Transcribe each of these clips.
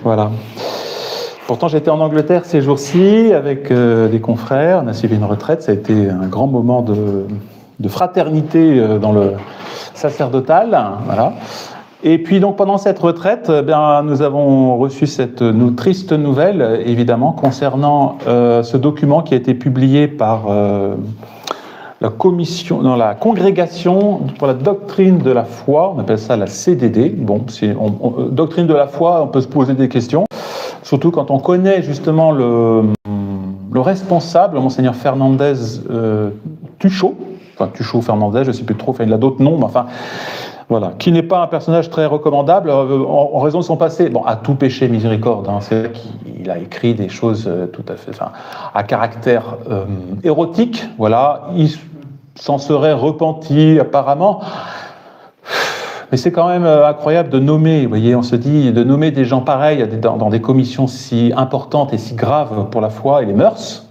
Voilà. Pourtant, j'étais en Angleterre ces jours-ci avec des confrères. On a suivi une retraite. Ça a été un grand moment de fraternité dans le sacerdotal. Voilà. Et puis, donc, pendant cette retraite, nous avons reçu cette triste nouvelle, évidemment, concernant ce document qui a été publié par la congrégation pour la doctrine de la foi. On appelle ça la CDD. Bon, doctrine de la foi, on peut se poser des questions. Surtout quand on connaît justement le responsable, Monseigneur Fernandez Tuchot, enfin Tuchot Fernandez, je ne sais plus trop, il a d'autres noms, mais enfin, voilà, qui n'est pas un personnage très recommandable en raison de son passé. Bon, à tout péché miséricorde, hein, c'est vrai qu'il a écrit des choses tout à fait, à caractère érotique, voilà, il s'en serait repenti apparemment. Mais c'est quand même incroyable de nommer, vous voyez, on se dit, de nommer des gens pareils dans des commissions si importantes et si graves pour la foi et les mœurs.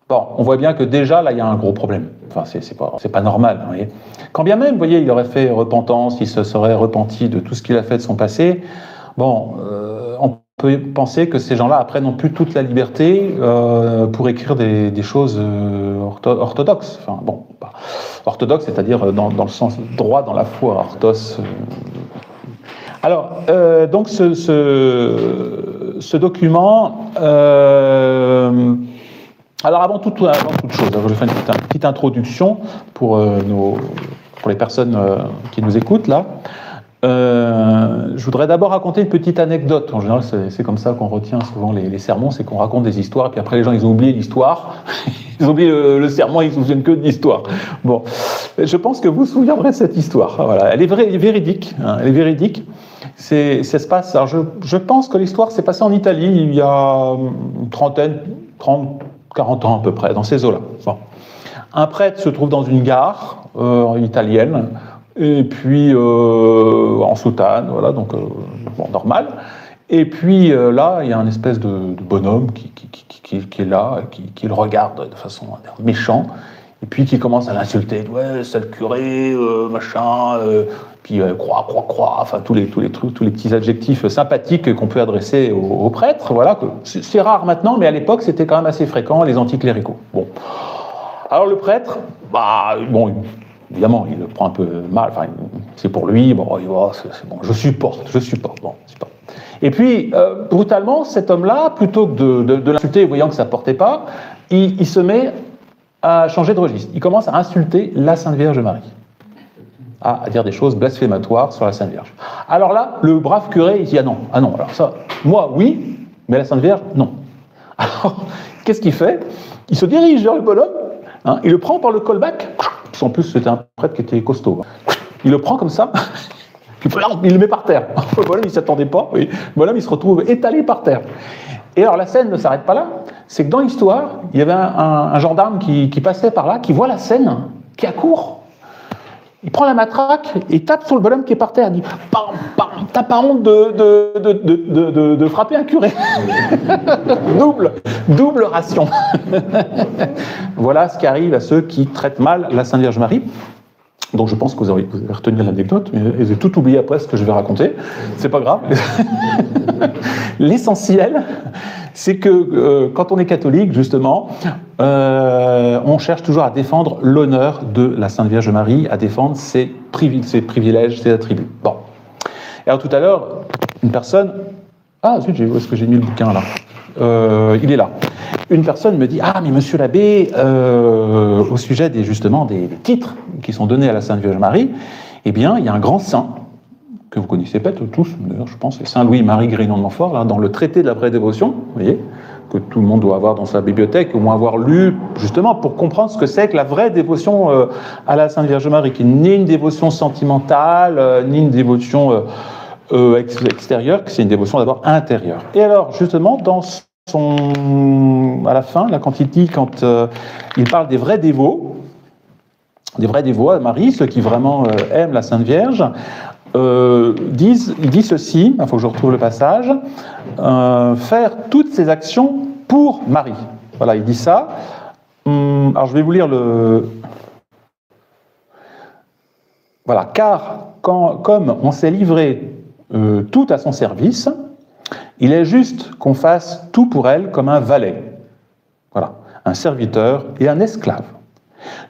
Bon, on voit bien que déjà, là, il y a un gros problème. Enfin, c'est pas normal, vous voyez. Quand bien même, vous voyez, il aurait fait repentance, il se serait repenti de tout ce qu'il a fait de son passé. Bon, on peut penser que ces gens-là, après, n'ont plus toute la liberté pour écrire des choses orthodoxes. Enfin, bon, orthodoxe, c'est-à-dire dans le sens droit dans la foi, orthos. Alors, donc ce document, alors avant toute chose, je vais faire une petite introduction pour les personnes qui nous écoutent là. Je voudrais d'abord raconter une petite anecdote. En général, c'est comme ça qu'on retient souvent les sermons, c'est qu'on raconte des histoires, et puis après les gens, ils ont oublié l'histoire, ils ont oublié le sermon, ils ne se souviennent que de l'histoire. Bon, je pense que vous vous souviendrez de cette histoire. Voilà, elle est véridique. Hein, elle est véridique. Ça se passe. Alors je pense que l'histoire s'est passée en Italie il y a une trentaine, 40 ans à peu près, dans ces eaux-là. Bon. Un prêtre se trouve dans une gare italienne. Et puis en soutane, voilà, donc bon, normal. Et puis là, il y a un espèce de bonhomme qui est là, qui le regarde de façon méchante, et puis qui commence à l'insulter. Ouais, sale curé, machin, puis croix, enfin tous les trucs, tous les petits adjectifs sympathiques qu'on peut adresser aux prêtres. Voilà, c'est rare maintenant, mais à l'époque c'était quand même assez fréquent, les anticléricaux. Bon, alors le prêtre, bon. Évidemment, il le prend un peu mal, enfin, c'est pour lui, bon, c'est bon, je supporte, bon, c'est pas. Et puis, brutalement, cet homme-là, plutôt que de l'insulter, voyant que ça ne portait pas, il se met à changer de registre. Il commence à insulter la Sainte Vierge Marie, à dire des choses blasphématoires sur la Sainte Vierge. Alors là, le brave curé, il dit, ah non, alors ça, moi, oui, mais la Sainte Vierge, non. Alors, qu'est-ce qu'il fait? Il se dirige vers le bonhomme, hein, il le prend par le callback. En plus, c'était un prêtre qui était costaud. Il le prend comme ça, il le met par terre. Le bonhomme, il ne s'attendait pas. Oui. Le bonhomme, il se retrouve étalé par terre. Et alors, la scène ne s'arrête pas là. C'est que dans l'histoire, il y avait un gendarme qui passait par là, qui voit la scène, qui accourt. Il prend la matraque et tape sur le bonhomme qui est par terre. Il dit « Pam, pam, t'as pas honte de frapper un curé ?» Double ration. Voilà ce qui arrive à ceux qui traitent mal la Sainte Vierge Marie. Donc je pense que vous allez retenir l'anecdote, mais vous avez tout oublié après ce que je vais raconter. C'est pas grave. L'essentiel, c'est que quand on est catholique, justement, on cherche toujours à défendre l'honneur de la Sainte Vierge Marie, à défendre ses privilèges, ses attributs. Bon. Et alors tout à l'heure, une personne... Ah zut, où est-ce que j'ai mis le bouquin là? Il est là. Une personne me dit « Ah, mais monsieur l'abbé, au sujet justement des titres qui sont donnés à la Sainte Vierge Marie, eh bien, il y a un grand saint, que vous connaissez peut-être tous, d'ailleurs, je pense, c'est Saint Louis-Marie Grignon de Montfort, là, dans le traité de la vraie dévotion, vous voyez, que tout le monde doit avoir dans sa bibliothèque, au moins avoir lu, justement, pour comprendre ce que c'est que la vraie dévotion à la Sainte Vierge Marie, qui n'est ni une dévotion sentimentale, ni une dévotion extérieure, que c'est une dévotion d'abord intérieure. Et alors, justement, à la fin, là, quand il parle des vrais dévots à Marie, ceux qui vraiment aiment la Sainte Vierge, il dit ceci, il faut que je retrouve le passage, faire toutes ces actions pour Marie. Voilà, il dit ça. Alors, je vais vous lire Voilà, car comme on s'est livré tout à son service, Il est juste qu'on fasse tout pour elle comme un valet. Voilà, un serviteur et un esclave.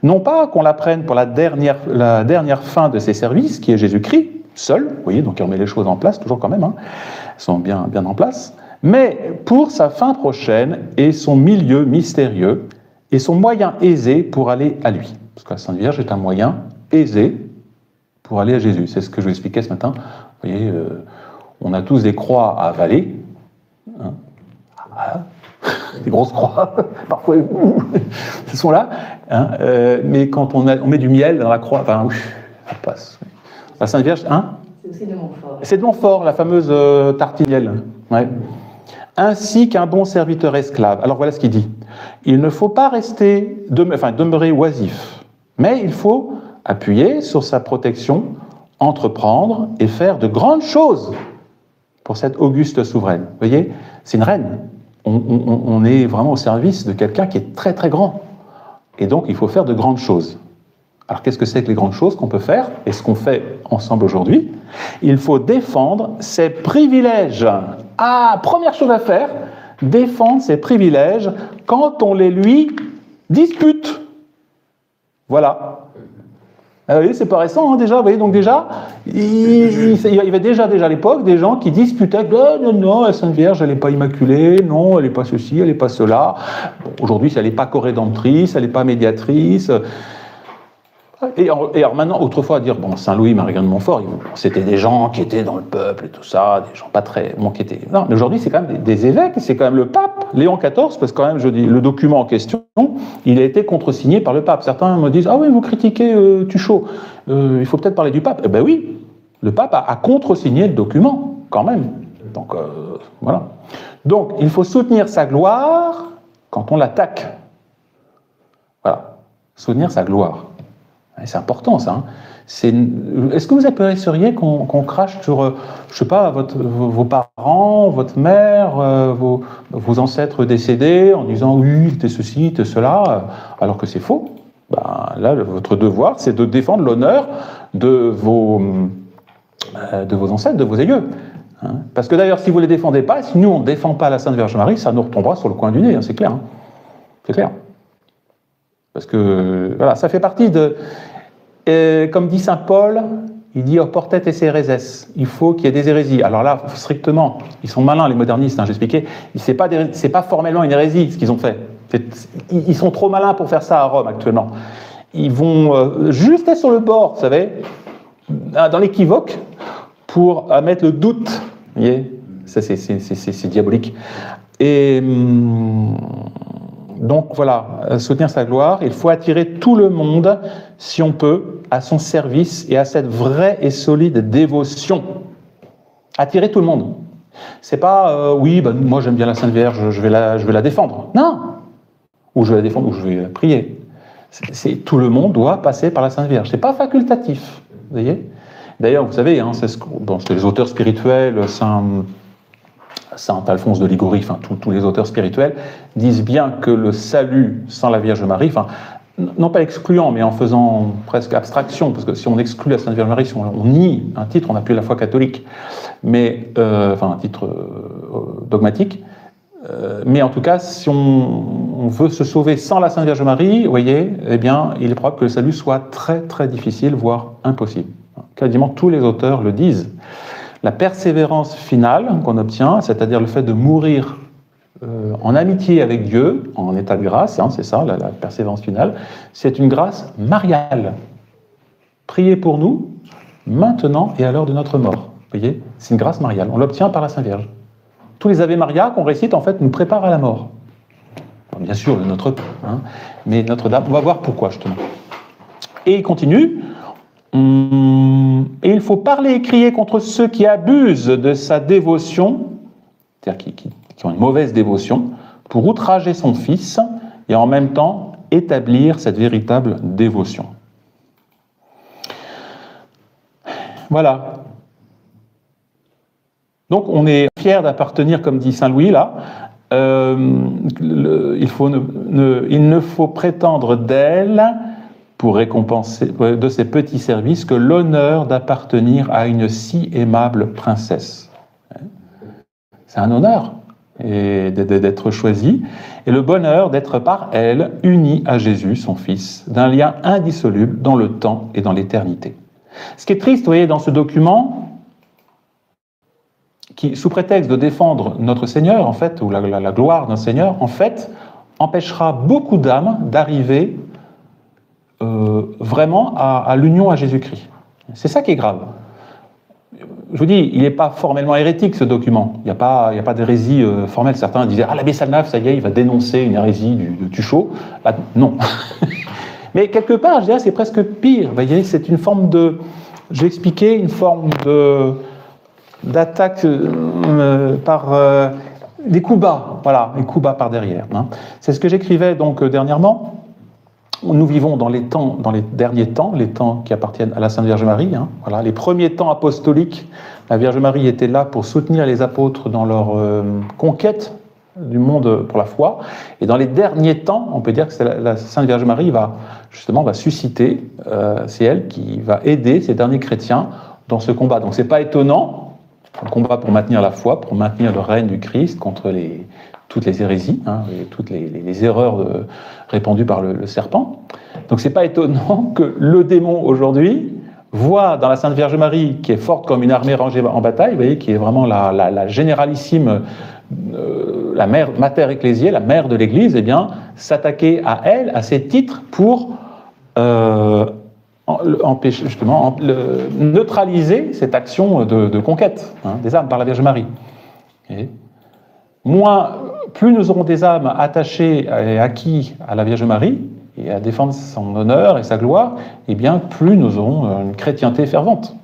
Non pas qu'on la prenne pour la dernière fin de ses services, qui est Jésus-Christ, seul, vous voyez, donc il remet les choses en place, toujours quand même, hein, elles sont bien en place, mais pour sa fin prochaine et son milieu mystérieux et son moyen aisé pour aller à lui. Parce que la Sainte Vierge est un moyen aisé pour aller à Jésus. C'est ce que je vous expliquais ce matin. Vous voyez, on a tous des croix à avaler, hein, des grosses croix, parfois, elles sont là, hein, mais quand on met du miel dans la croix, enfin, ça passe. La Sainte Vierge, hein? C'est aussi de Montfort. C'est de Montfort, la fameuse tartine miel. Ouais. Ainsi qu'un bon serviteur esclave. Alors voilà ce qu'il dit. Il ne faut pas demeurer oisif, mais il faut appuyer sur sa protection, entreprendre et faire de grandes choses pour cette auguste souveraine. Vous voyez, c'est une reine. On est vraiment au service de quelqu'un qui est très très grand. Et donc il faut faire de grandes choses. Alors qu'est-ce que c'est que les grandes choses qu'on peut faire, et ce qu'on fait ensemble aujourd'hui? Il faut défendre ses privilèges. Ah, première chose à faire, défendre ses privilèges quand on les lui dispute. Voilà. Ah oui, c'est pas récent, hein, déjà. Vous voyez, donc déjà, il y avait déjà à l'époque des gens qui disputaient que non, la Sainte Vierge, elle n'est pas immaculée, non, elle n'est pas ceci, elle n'est pas cela. Bon, aujourd'hui, elle n'est pas co-rédemptrice, elle n'est pas médiatrice. Et alors maintenant, autrefois, à dire, bon, Saint-Louis, Marie-Grande de Montfort, c'était des gens qui étaient dans le peuple et tout ça, des gens pas très... Bon, qui étaient... Non, mais aujourd'hui, c'est quand même des évêques, c'est quand même le pape, Léon XIV, parce que quand même, je dis, le document en question, il a été contresigné par le pape. Certains me disent, ah oui, vous critiquez Tuchot, il faut peut-être parler du pape. Eh ben oui, le pape a contresigné le document, quand même. Donc, voilà. Donc, il faut soutenir sa gloire quand on l'attaque. Voilà, soutenir sa gloire. C'est important, ça. Hein. Est-ce que vous apprécieriez qu'on crache sur, je sais pas, vos parents, votre mère, vos ancêtres décédés, en disant oui, c'était ceci, c'était cela, alors que c'est faux? Ben, là, votre devoir, c'est de défendre l'honneur de vos ancêtres, de vos aïeux. Hein. Parce que d'ailleurs, si vous ne les défendez pas, si nous, on ne défend pas la Sainte Vierge Marie, ça nous retombera sur le coin du nez, hein, c'est clair. Hein. C'est clair. Parce que, voilà, ça fait partie de... comme dit saint Paul, il dit « Oportet esse héréses ». Il faut qu'il y ait des hérésies. Alors là, strictement, ils sont malins, les modernistes, hein, j'expliquais. C'est pas formellement une hérésie, ce qu'ils ont fait. Ils sont trop malins pour faire ça à Rome, actuellement. Ils vont juste être sur le bord, vous savez, dans l'équivoque, pour mettre le doute. Vous voyez, ça, c'est diabolique. Et... donc voilà, soutenir sa gloire, il faut attirer tout le monde, si on peut, à son service et à cette vraie et solide dévotion. Attirer tout le monde. C'est pas, oui, ben, moi j'aime bien la Sainte Vierge, je vais la défendre. Non. Ou je vais la défendre, ou je vais la prier. Tout le monde doit passer par la Sainte Vierge. C'est pas facultatif. Vous voyez ? D'ailleurs, vous savez, hein, c'est les auteurs spirituels, Saint Alphonse de Liguori, enfin tous les auteurs spirituels, disent bien que le salut sans la Vierge Marie, enfin, non pas excluant, mais en faisant presque abstraction, parce que si on exclut la Sainte Vierge Marie, si on nie un titre, on n'a plus la foi catholique, mais, enfin un titre dogmatique, mais en tout cas, si on veut se sauver sans la Sainte Vierge Marie, vous voyez, eh bien, il est probable que le salut soit très très difficile, voire impossible. Quasiment tous les auteurs le disent. La persévérance finale qu'on obtient, c'est-à-dire le fait de mourir en amitié avec Dieu, en état de grâce, hein, c'est ça, la persévérance finale, c'est une grâce mariale. Priez pour nous, maintenant et à l'heure de notre mort. Vous voyez, c'est une grâce mariale. On l'obtient par la Sainte Vierge. Tous les Ave Maria qu'on récite, en fait, nous préparent à la mort. Bien sûr, le Notre Père, hein, mais Notre-Dame, on va voir pourquoi, justement. Et il continue... Et il faut parler et crier contre ceux qui abusent de sa dévotion, c'est-à-dire qui ont une mauvaise dévotion, pour outrager son Fils et en même temps établir cette véritable dévotion. Voilà. Donc on est fiers d'appartenir, comme dit Saint Louis là, il ne faut prétendre d'elle, pour récompenser de ses petits services, que l'honneur d'appartenir à une si aimable princesse. C'est un honneur et d'être choisi, et le bonheur d'être par elle uni à Jésus, son Fils, d'un lien indissoluble dans le temps et dans l'éternité. Ce qui est triste, vous voyez, dans ce document, qui, sous prétexte de défendre notre Seigneur, en fait, ou la gloire d'un Seigneur, en fait, empêchera beaucoup d'âmes d'arriver vraiment à l'union à Jésus-Christ. C'est ça qui est grave. Je vous dis, il n'est pas formellement hérétique, ce document. Il n'y a pas d'hérésie formelle. Certains disaient « Ah, l'abbé Salnave, ça y est, il va dénoncer une hérésie du Tuchot. » Non. Mais quelque part, je dirais, c'est presque pire. Vous voyez, c'est une forme de... Je vais expliquer, une forme d'attaque par des coups bas. Voilà, des coups bas par derrière. Hein. C'est ce que j'écrivais donc dernièrement. Nous vivons dans les derniers temps, les temps qui appartiennent à la Sainte Vierge Marie. Hein, voilà, les premiers temps apostoliques, la Vierge Marie était là pour soutenir les apôtres dans leur conquête du monde pour la foi. Et dans les derniers temps, on peut dire que la Sainte Vierge Marie va susciter, c'est elle qui va aider ces derniers chrétiens dans ce combat. Donc c'est pas étonnant, un combat pour maintenir la foi, pour maintenir le règne du Christ contre toutes les hérésies, hein, et toutes les erreurs répandues par le serpent. Donc c'est pas étonnant que le démon aujourd'hui voit dans la Sainte Vierge Marie, qui est forte comme une armée rangée en bataille, vous voyez, qui est vraiment la généralissime, la mère mater ecclésiae, la mère de l'Église, eh bien, s'attaquer à elle, à ses titres, pour empêcher, justement, neutraliser cette action de conquête des âmes par la Vierge Marie. Et plus nous aurons des âmes attachées et acquis à la Vierge Marie, et à défendre son honneur et sa gloire, eh bien, plus nous aurons une chrétienté fervente.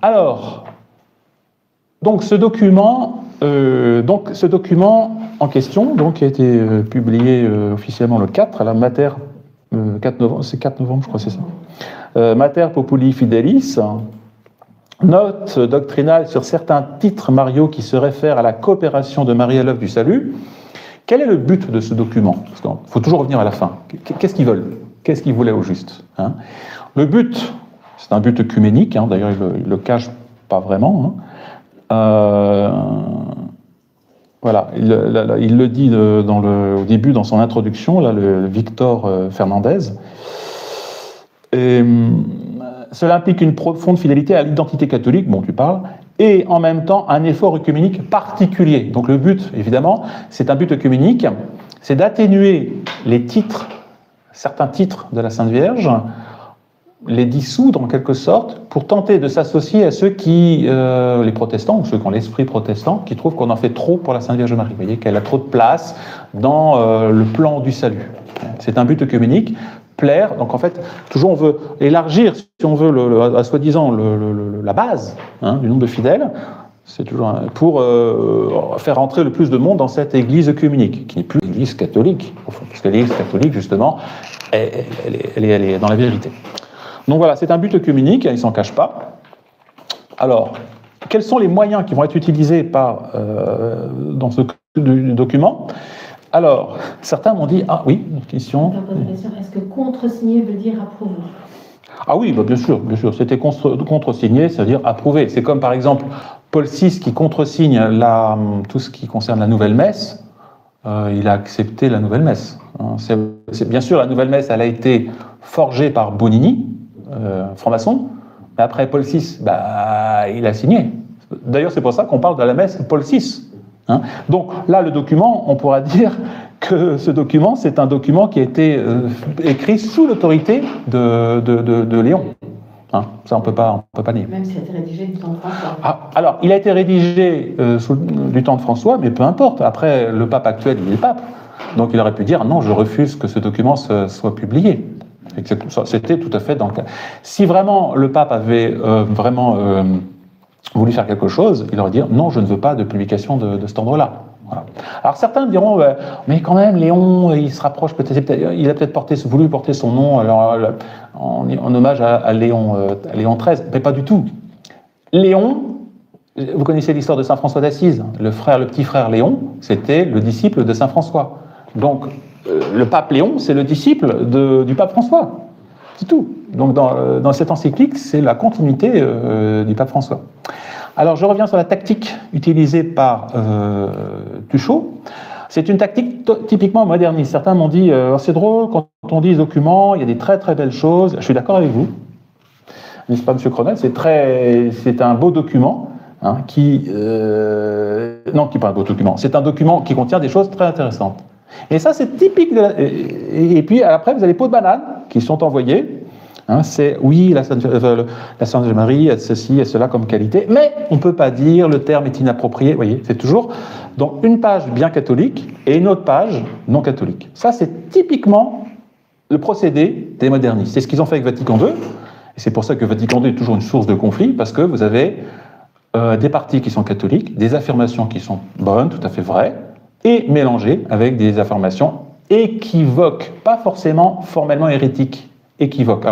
Alors, donc ce document en question, donc, qui a été publié officiellement le 4, à la Mater, 4 novembre, c'est 4 novembre, je crois, c'est ça. Mater Populi Fidelis, note doctrinale sur certains titres mariaux qui se réfèrent à la coopération de Marie à l'œuvre du salut. Quel est le but de ce document? Parce qu'il faut toujours revenir à la fin. Qu'est-ce qu'ils veulent? Qu'est-ce qu'ils voulaient au juste, hein? Le but, c'est un but œcuménique, hein, d'ailleurs il le cache pas vraiment. Hein. Voilà, il le dit au début dans son introduction, là, le Victor Fernandez. Et, cela implique une profonde fidélité à l'identité catholique, bon, tu parles, et en même temps un effort œcuménique particulier. Donc le but, évidemment, c'est un but œcuménique, c'est d'atténuer les titres, certains titres de la Sainte Vierge, les dissoudre en quelque sorte, pour tenter de s'associer à ceux qui, les protestants, ou ceux qui ont l'esprit protestant, qui trouvent qu'on en fait trop pour la Sainte Vierge Marie. Vous voyez qu'elle a trop de place dans le plan du salut. C'est un but œcuménique. Plaire, donc en fait, toujours on veut élargir, si on veut, soi-disant la base du nombre de fidèles, c'est toujours pour faire entrer le plus de monde dans cette église œcuménique, qui n'est plus l'église catholique, au fond, parce que l'église catholique, justement, elle est dans la vérité. Donc voilà, c'est un but œcuménique, il ne s'en cache pas. Alors, quels sont les moyens qui vont être utilisés dans ce document ? Alors, certains m'ont dit, ah oui, une question. Est-ce que contresigner veut dire approuver? Ah oui, bah bien sûr. C'était contresigner, c'est-à-dire approuver. C'est comme par exemple Paul VI qui contresigne tout ce qui concerne la nouvelle messe. Il a accepté la nouvelle messe. Bien sûr, la nouvelle messe, elle a été forgée par Bonini, franc-maçon, mais après Paul VI, il a signé. D'ailleurs, c'est pour ça qu'on parle de la messe Paul VI. Hein. Donc là, le document, on pourra dire que ce document, c'est un document qui a été écrit sous l'autorité de Léon. Hein. Ça, on peut pas nier. Même s'il a été rédigé du temps de François. Alors, il a été rédigé du temps de François, mais peu importe. Après, le pape actuel, il est pape. Donc il aurait pu dire, non, je refuse que ce document soit publié. C'était tout à fait dans le cas. Si vraiment le pape avait voulu faire quelque chose, il aurait dit non, je ne veux pas de publication de cet ordre-là. Voilà. Alors certains diront, mais quand même, Léon, il se rapproche peut-être, il a peut-être voulu porter son nom en hommage à Léon XIII, mais pas du tout. Léon, vous connaissez l'histoire de Saint François d'Assise, le petit frère Léon, c'était le disciple de Saint François. Donc le pape Léon, c'est le disciple du pape François. C'est tout. Donc dans cette encyclique, c'est la continuité du pape François. Alors, je reviens sur la tactique utilisée par Tuchot. C'est une tactique typiquement moderniste. Certains m'ont dit, c'est drôle, quand on dit document, il y a des très très belles choses. Je suis d'accord avec vous. N'est-ce pas, M. Cronel? C'est un beau document, hein, non, qui n'est pas un beau document. C'est un document qui contient des choses très intéressantes. Et ça, c'est typique de et puis, après, vous avez les pots de banane qui sont envoyés. Hein, c'est, oui, la Sainte Marie a ceci et cela comme qualité, mais on ne peut pas dire, le terme est inapproprié. Vous voyez, c'est toujours donc une page bien catholique et une autre page non catholique. Ça, c'est typiquement le procédé des modernistes. C'est ce qu'ils ont fait avec Vatican II. Et c'est pour ça que Vatican II est toujours une source de conflit, parce que vous avez des parties qui sont catholiques, des affirmations qui sont bonnes, tout à fait vraies, et mélangées avec des affirmations équivoques, pas forcément formellement hérétiques, équivoques.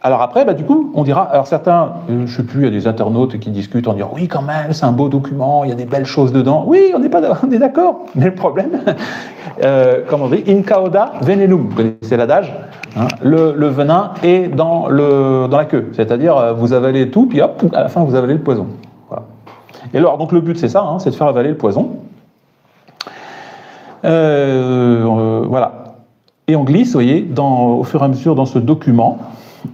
Alors après, du coup, on dira, alors certains, je ne sais plus, il y a des internautes qui discutent en disant, oui, quand même, c'est un beau document, il y a des belles choses dedans. Oui, on est d'accord, mais le problème, comme on dit, in cauda venenum, vous connaissez l'adage, hein, le venin est dans la queue, c'est-à-dire vous avalez tout, puis hop, à la fin vous avalez le poison. Voilà. Et alors, donc le but c'est ça, hein, c'est de faire avaler le poison. Voilà. Et on glisse, vous voyez, au fur et à mesure dans ce document,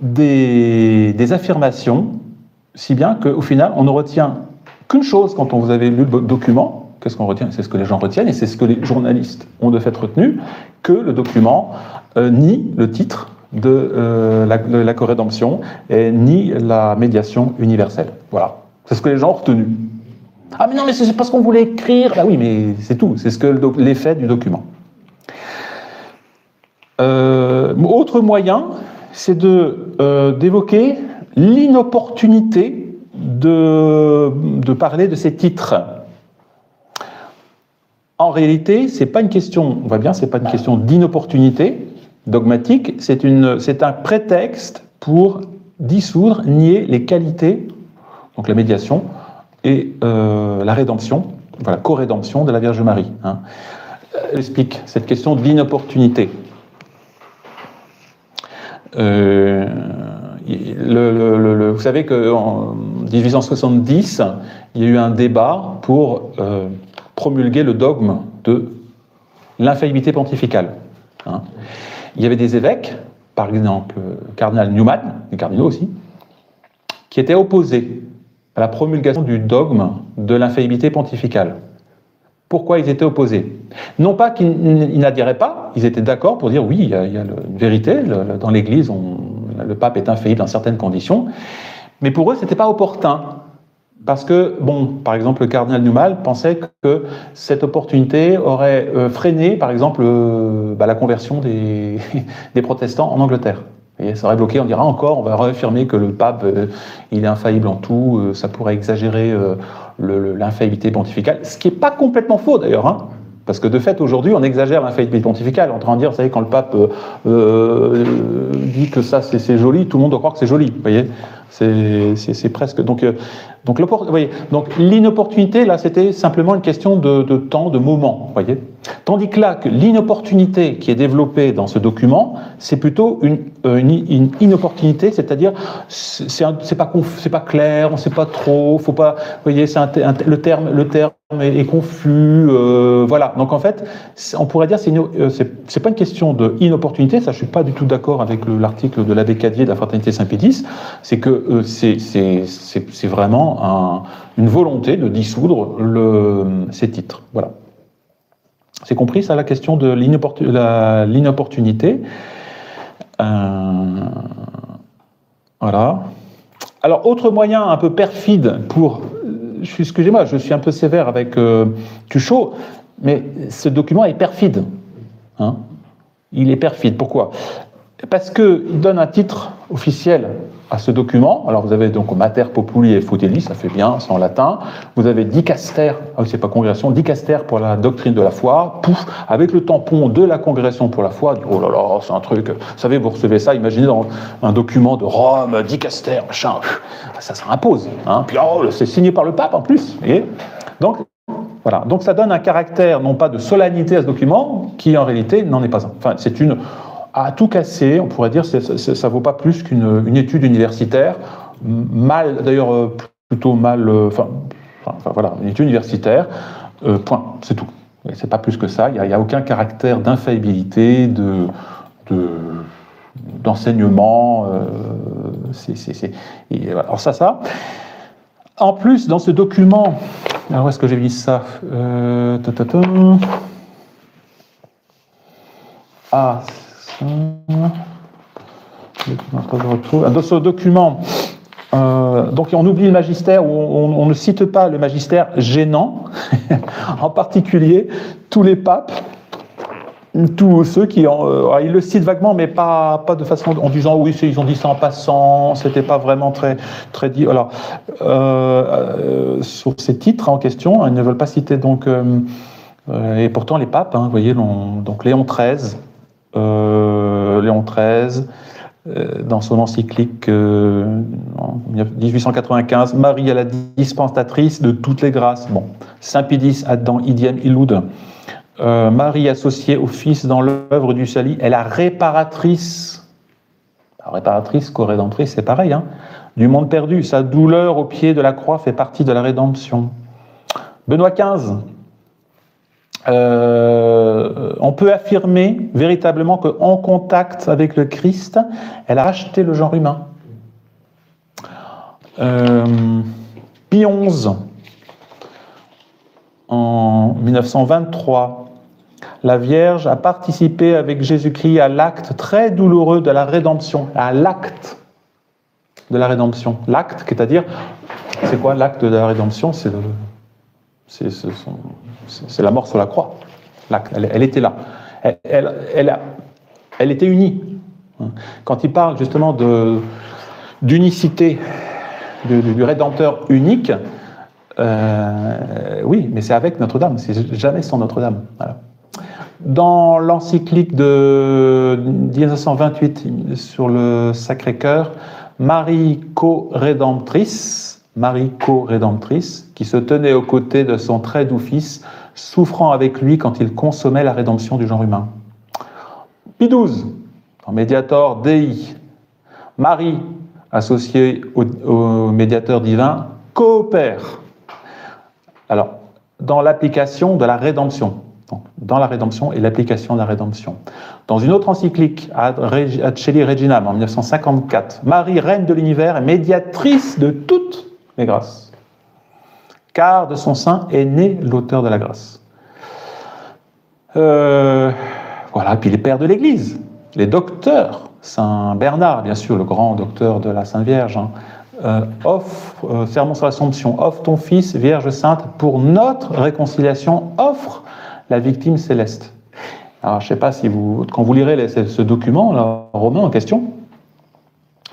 des affirmations, si bien qu'au final, on ne retient qu'une chose quand vous avez lu le document. Qu'est-ce qu'on retient? C'est ce que les gens retiennent, et c'est ce que les journalistes ont de fait retenu, que le document nie le titre de la corédemption, et nie la médiation universelle. Voilà. C'est ce que les gens ont retenu. Ah mais non, mais c'est parce qu'on voulait écrire. Ah oui, mais c'est tout. C'est ce que l'effet du document. Autre moyen, c'est d'évoquer l'inopportunité de parler de ces titres. En réalité, c'est pas une question, on voit bien, c'est pas une question d'inopportunité dogmatique, c'est un prétexte pour dissoudre, nier les qualités, donc la médiation et la rédemption, la co-rédemption de la Vierge Marie. Hein. Explique cette question d'inopportunité. Vous savez qu'en 1870, il y a eu un débat pour promulguer le dogme de l'infaillibilité pontificale. Hein. Il y avait des évêques, par exemple le cardinal Newman, les cardinaux aussi, qui étaient opposés à la promulgation du dogme de l'infaillibilité pontificale. Pourquoi ils étaient opposés? Non pas qu'ils n'adhéraient pas, ils étaient d'accord pour dire oui, il y a une vérité, dans l'Église, le pape est infaillible dans certaines conditions, mais pour eux, ce n'était pas opportun. Parce que, par exemple, le cardinal Newman pensait que cette opportunité aurait freiné, par exemple, la conversion des protestants en Angleterre. Et ça aurait bloqué, on dira encore, on va réaffirmer que le pape, il est infaillible en tout, ça pourrait exagérer l'infaillibilité pontificale, ce qui n'est pas complètement faux d'ailleurs, hein, parce que de fait, aujourd'hui, on exagère l'infaillibilité pontificale, en train de dire, vous savez, quand le pape dit que ça, c'est joli, tout le monde doit croire que c'est joli, vous voyez, c'est presque... Donc l'inopportunité, là, c'était simplement une question de temps, de moment, vous voyez. Tandis que là, que l'inopportunité qui est développée dans ce document, c'est plutôt une inopportunité, c'est-à-dire c'est pas clair, on ne sait pas trop, faut pas, vous voyez, le terme est confus, voilà. Donc en fait, on pourrait dire c'est pas une question de inopportunité, ça je suis pas du tout d'accord avec l'article de l'abbé Cadier de la Fraternité Saint-Pédis, c'est que c'est vraiment une volonté de dissoudre ces titres, voilà. C'est compris, ça, la question de l'inopportunité. Voilà. Alors, autre moyen un peu perfide pour... Excusez-moi, je suis un peu sévère avec Tuchot, mais ce document est perfide. Hein, il est perfide. Pourquoi? Parce qu'il donne un titre officiel à ce document. Alors vous avez donc Mater Populi et Foedeli, ça fait bien, c'est en latin. Vous avez Dicaster, c'est pas congrégation, Dicaster pour la doctrine de la foi, pouf, avec le tampon de la congrégation pour la foi. Oh là là, c'est un truc, vous savez, vous recevez ça, imaginez dans un document de Rome, Dicaster, machin, ça impose. Hein. Puis c'est signé par le pape en plus, vous voyez. Donc, voilà. Donc ça donne un caractère, non pas de solennité à ce document, qui en réalité n'en est pas un. Enfin, c'est à tout casser, on pourrait dire, ça ne vaut pas plus qu'une étude universitaire, mal, d'ailleurs, plutôt mal... Enfin, voilà, il est universitaire, point, c'est tout. C'est pas plus que ça, il n'y a aucun caractère d'infaillibilité, d'enseignement. Alors ça. En plus, dans ce document, alors où est-ce que j'ai mis ça Ah, ça... Dans ce document, donc on oublie le magistère, ou on ne cite pas le magistère gênant, en particulier tous les papes, tous ceux qui ils le citent vaguement, mais pas de façon en disant oui, ils ont dit ça en passant, c'était pas vraiment très dit. Alors sur ces titres en question, ils ne veulent pas citer donc et pourtant les papes, vous voyez, donc Léon XIII, dans son encyclique en 1895, Marie est la dispensatrice de toutes les grâces. Bon, Saint Pidis Adam idiem illud. Marie associée au Fils dans l'œuvre du salut est la réparatrice. La réparatrice, co-rédemptrice, c'est pareil, du monde perdu. Sa douleur au pied de la croix fait partie de la rédemption. Benoît XV. On peut affirmer véritablement qu'en contact avec le Christ, elle a racheté le genre humain. Pie XI, en 1923, la Vierge a participé avec Jésus-Christ à l'acte très douloureux de la rédemption, à l'acte de la rédemption. L'acte, c'est-à-dire, c'est quoi l'acte de la rédemption? C'est la mort sur la croix. Elle était là. Elle était unie. Quand il parle justement d'unicité, du Rédempteur unique, oui, mais c'est avec Notre-Dame, c'est jamais sans Notre-Dame. Voilà. Dans l'encyclique de 1928 sur le Sacré-Cœur, Marie co-rédemptrice, qui se tenait aux côtés de son très doux fils, souffrant avec lui quand il consommait la rédemption du genre humain. Pie XII, en Mediator Dei, Marie, associée au médiateur divin, coopère. Alors, dans l'application de la rédemption. Donc, dans la rédemption et l'application de la rédemption. Dans une autre encyclique, Ad Caeli Reginam, en 1954, Marie, reine de l'univers, est médiatrice de toutes les grâces. Car de son sein est né l'auteur de la grâce. Voilà, puis les pères de l'Église, les docteurs, Saint Bernard, bien sûr, le grand docteur de la Sainte Vierge, offre, sermon sur l'Assomption, offre ton Fils, Vierge Sainte, pour notre réconciliation, offre la victime céleste. Alors, je ne sais pas si quand vous lirez ce document, là, romain en question,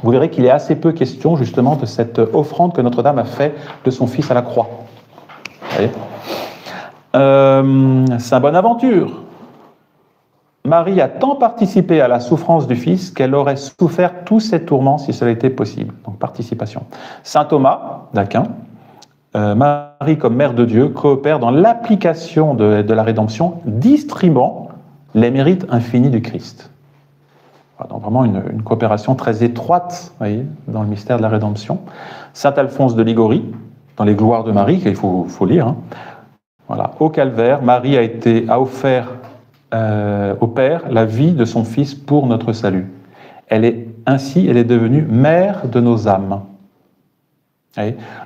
vous verrez qu'il est assez peu question, justement, de cette offrande que Notre-Dame a fait de son Fils à la croix. Vous voyez ? Saint Bonaventure. Marie a tant participé à la souffrance du Fils qu'elle aurait souffert tous ses tourments si cela était possible. Donc, participation. Saint Thomas d'Aquin. Marie, comme Mère de Dieu, coopère dans l'application de la rédemption, distribuant les mérites infinis du Christ. Voilà, donc vraiment une coopération très étroite, vous voyez, dans le mystère de la rédemption. Saint Alphonse de Ligorie, dans les Gloires de Marie, qu'il faut lire. Voilà. Au Calvaire, Marie a offert au Père la vie de son Fils pour notre salut. Elle est devenue mère de nos âmes.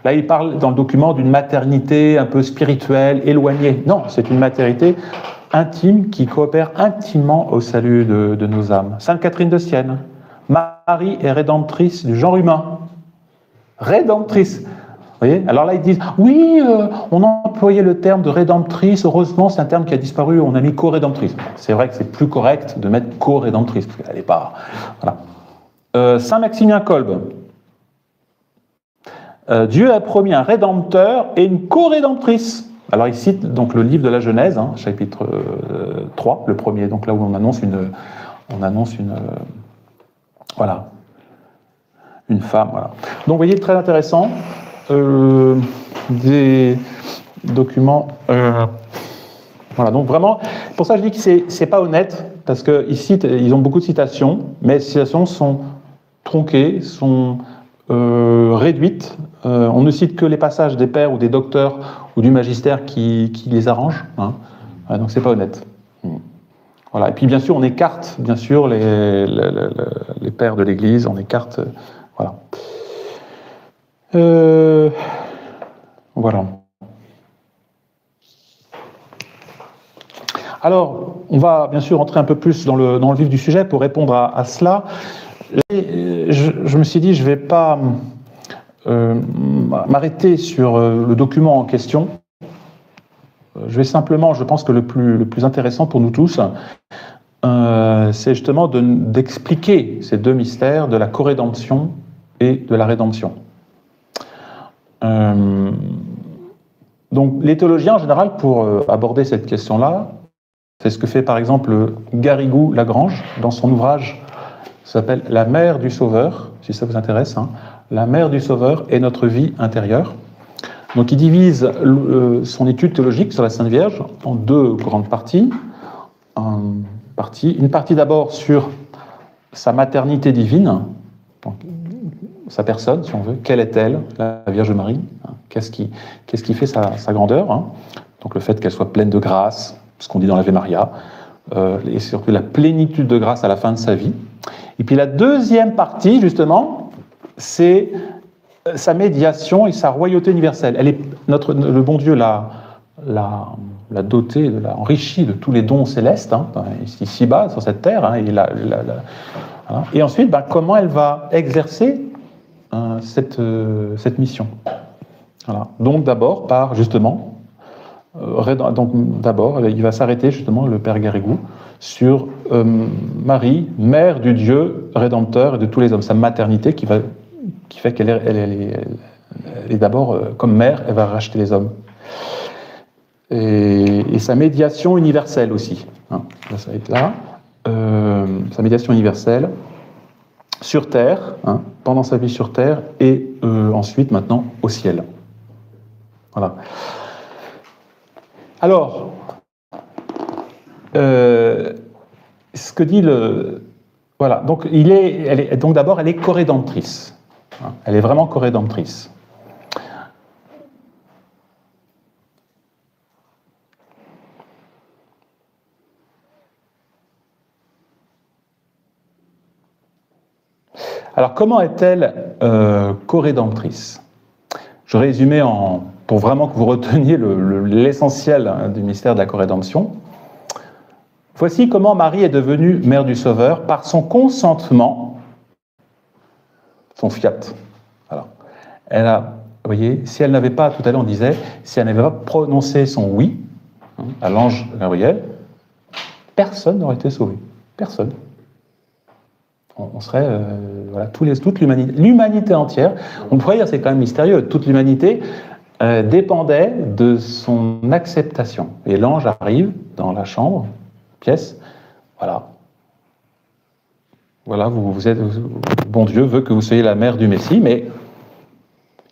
Là, il parle dans le document d'une maternité un peu spirituelle, éloignée. Non, c'est une maternité intime qui coopère intimement au salut de nos âmes. Sainte Catherine de Sienne. Marie est rédemptrice du genre humain. Rédemptrice. Vous voyez ? Alors là, ils disent, oui, on employait le terme de rédemptrice. Heureusement, c'est un terme qui a disparu. On a mis co-rédemptrice. C'est vrai que c'est plus correct de mettre co-rédemptrice, parce qu'elle n'est pas... Voilà. Saint Maximilien Kolbe. Dieu a promis un rédempteur et une co-rédemptrice. Alors il cite donc le livre de la Genèse, chapitre 3, le premier, donc là où on annonce une femme. Voilà. Donc vous voyez, très intéressant, des documents. Voilà, donc vraiment, pour ça je dis que c'est pas honnête, parce qu'ils ont beaucoup de citations, mais ces citations sont tronquées, sont réduite. On ne cite que les passages des pères ou des docteurs ou du magistère qui les arrangent. Hein. Donc c'est pas honnête. Voilà. Et puis bien sûr, on écarte bien sûr les pères de l'Église, on écarte. Voilà. Voilà. Alors, on va bien sûr entrer un peu plus dans le vif du sujet pour répondre à cela. Et je me suis dit, je ne vais pas m'arrêter sur le document en question. Je vais simplement, je pense que le plus intéressant pour nous tous, c'est justement d'expliquer ces deux mystères de la corédemption et de la rédemption. Donc, les théologiens, en général, pour aborder cette question-là, c'est ce que fait par exemple Garrigou-Lagrange dans son ouvrage qui s'appelle « La mère du Sauveur », si ça vous intéresse, hein. La mère du Sauveur et notre vie intérieure. Donc il divise son étude théologique sur la Sainte Vierge en deux grandes parties. Une partie d'abord sur sa maternité divine, donc, sa personne, si on veut. Quelle est-elle, la Vierge Marie? Qu'est-ce qui fait sa grandeur, hein? Donc le fait qu'elle soit pleine de grâce, ce qu'on dit dans l'Ave Maria, et surtout la plénitude de grâce à la fin de sa vie. Et puis la deuxième partie, justement, c'est sa médiation et sa royauté universelle. Le bon Dieu l'a dotée, l'a enrichie de tous les dons célestes, hein, ici-bas, sur cette terre, hein, voilà. Et ensuite, comment elle va exercer cette mission. Voilà. Donc d'abord, il va s'arrêter justement, le Père Garrigou, sur Marie, mère du Dieu rédempteur et de tous les hommes, sa maternité qui fait qu'elle est d'abord, comme mère, elle va racheter les hommes. Et sa médiation universelle aussi. Hein, ça va être là. Sa médiation universelle sur terre, hein, pendant sa vie sur terre, et ensuite, maintenant, au ciel. Voilà. Alors, ce que dit le... Voilà, donc donc d'abord, elle est corédemptrice. Hein, elle est vraiment corédemptrice. Alors, comment est-elle corédemptrice? Je résumais pour vraiment que vous reteniez l'essentiel du mystère de la corédemption. Voici comment Marie est devenue mère du Sauveur par son consentement, son fiat. Alors, vous voyez, si elle n'avait pas, tout à l'heure on disait, si elle n'avait pas prononcé son oui, hein, à l'ange Gabriel, personne n'aurait été sauvé. Personne. On serait, voilà, toute l'humanité entière. On pourrait dire, c'est quand même mystérieux, toute l'humanité dépendait de son acceptation. Et l'ange arrive dans la chambre, pièce, voilà. Voilà, vous êtes, bon Dieu veut que vous soyez la mère du Messie, mais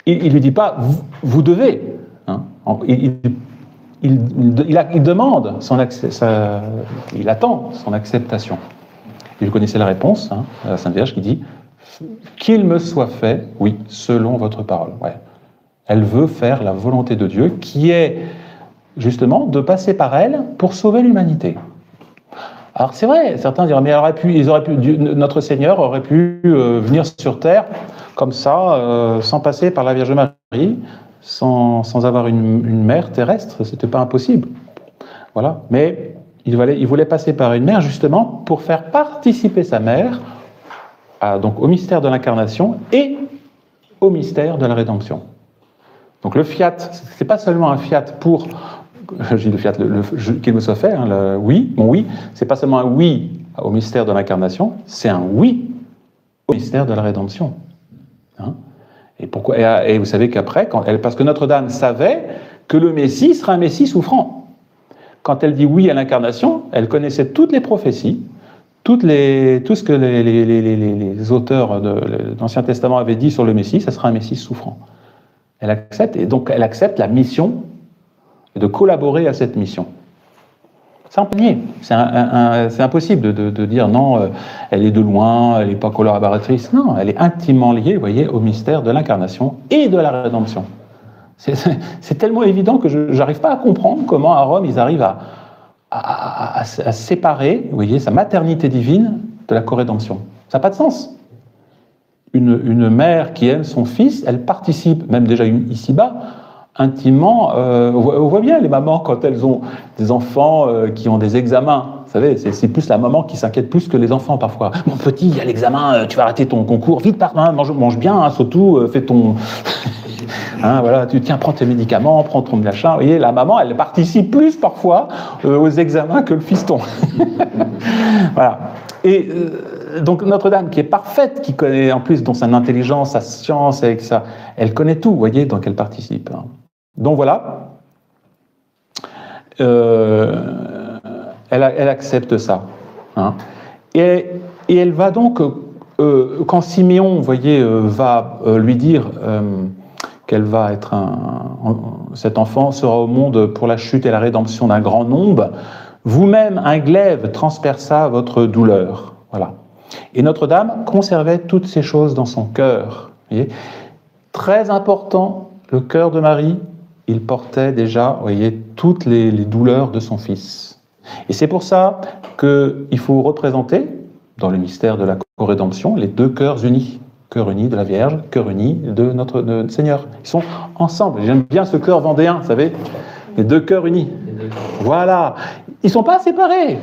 il ne lui dit pas, vous devez. Hein. Il demande il attend son acceptation. Et vous connaissez la réponse, hein, à la Sainte Vierge qui dit « Qu'il me soit fait, oui, selon votre parole. » Ouais. Elle veut faire la volonté de Dieu, qui est justement de passer par elle pour sauver l'humanité. Alors c'est vrai, certains diront, mais notre Seigneur aurait pu venir sur terre comme ça, sans passer par la Vierge Marie, sans avoir une mère terrestre, c'était pas impossible. Voilà, mais il voulait passer par une mère justement pour faire participer sa mère donc au mystère de l'incarnation et au mystère de la rédemption. Donc le fiat, c'est pas seulement un fiat pour, je dis le fiat, qu'il me soit fait, hein, mon oui, c'est pas seulement un oui au mystère de l'incarnation, c'est un oui au mystère de la rédemption. Hein, et pourquoi? Et vous savez qu'après, parce que Notre-Dame savait que le Messie sera un Messie souffrant. Quand elle dit oui à l'incarnation, elle connaissait toutes les prophéties, tout ce que les auteurs de l'Ancien Testament avaient dit sur le Messie, ça sera un Messie souffrant. Elle accepte, et donc elle accepte la mission, de collaborer à cette mission. C'est impossible. C'est impossible de dire non, elle est de loin, elle n'est pas collaboratrice. Non, elle est intimement liée, vous voyez, au mystère de l'incarnation et de la rédemption. C'est tellement évident que je n'arrive pas à comprendre comment à Rome ils arrivent à séparer, vous voyez, sa maternité divine de la co-rédemption. Ça n'a pas de sens. Une mère qui aime son fils, elle participe, même déjà ici-bas, intimement. On voit bien les mamans quand elles ont des enfants qui ont des examens. Vous savez, c'est plus la maman qui s'inquiète plus que les enfants parfois. Mon petit, il y a l'examen, tu vas rater ton concours, vite par main, mange bien, hein, surtout, fais ton... hein, voilà, prends tes médicaments, prends ton machin. Vous voyez, la maman, elle participe plus parfois aux examens que le fiston. Voilà. Et donc Notre-Dame, qui est parfaite, qui connaît en plus dans son intelligence, sa science, avec ça, elle connaît tout, vous voyez, donc elle participe. Donc voilà, elle accepte ça. Hein. Et elle va donc, quand Siméon, vous voyez, va lui dire qu'elle va être cet enfant sera au monde pour la chute et la rédemption d'un grand nombre, vous-même, un glaive transperça votre douleur. Voilà. Et Notre-Dame conservait toutes ces choses dans son cœur. Vous voyez, très important, le cœur de Marie, il portait déjà, vous voyez, toutes les douleurs de son fils. Et c'est pour ça qu'il faut représenter, dans le mystère de la co-rédemption, les deux cœurs unis. Cœur uni de la Vierge, cœur uni de notre Seigneur. Ils sont ensemble. J'aime bien ce cœur vendéen, vous savez, les deux cœurs unis. Voilà. Ils ne sont pas séparés.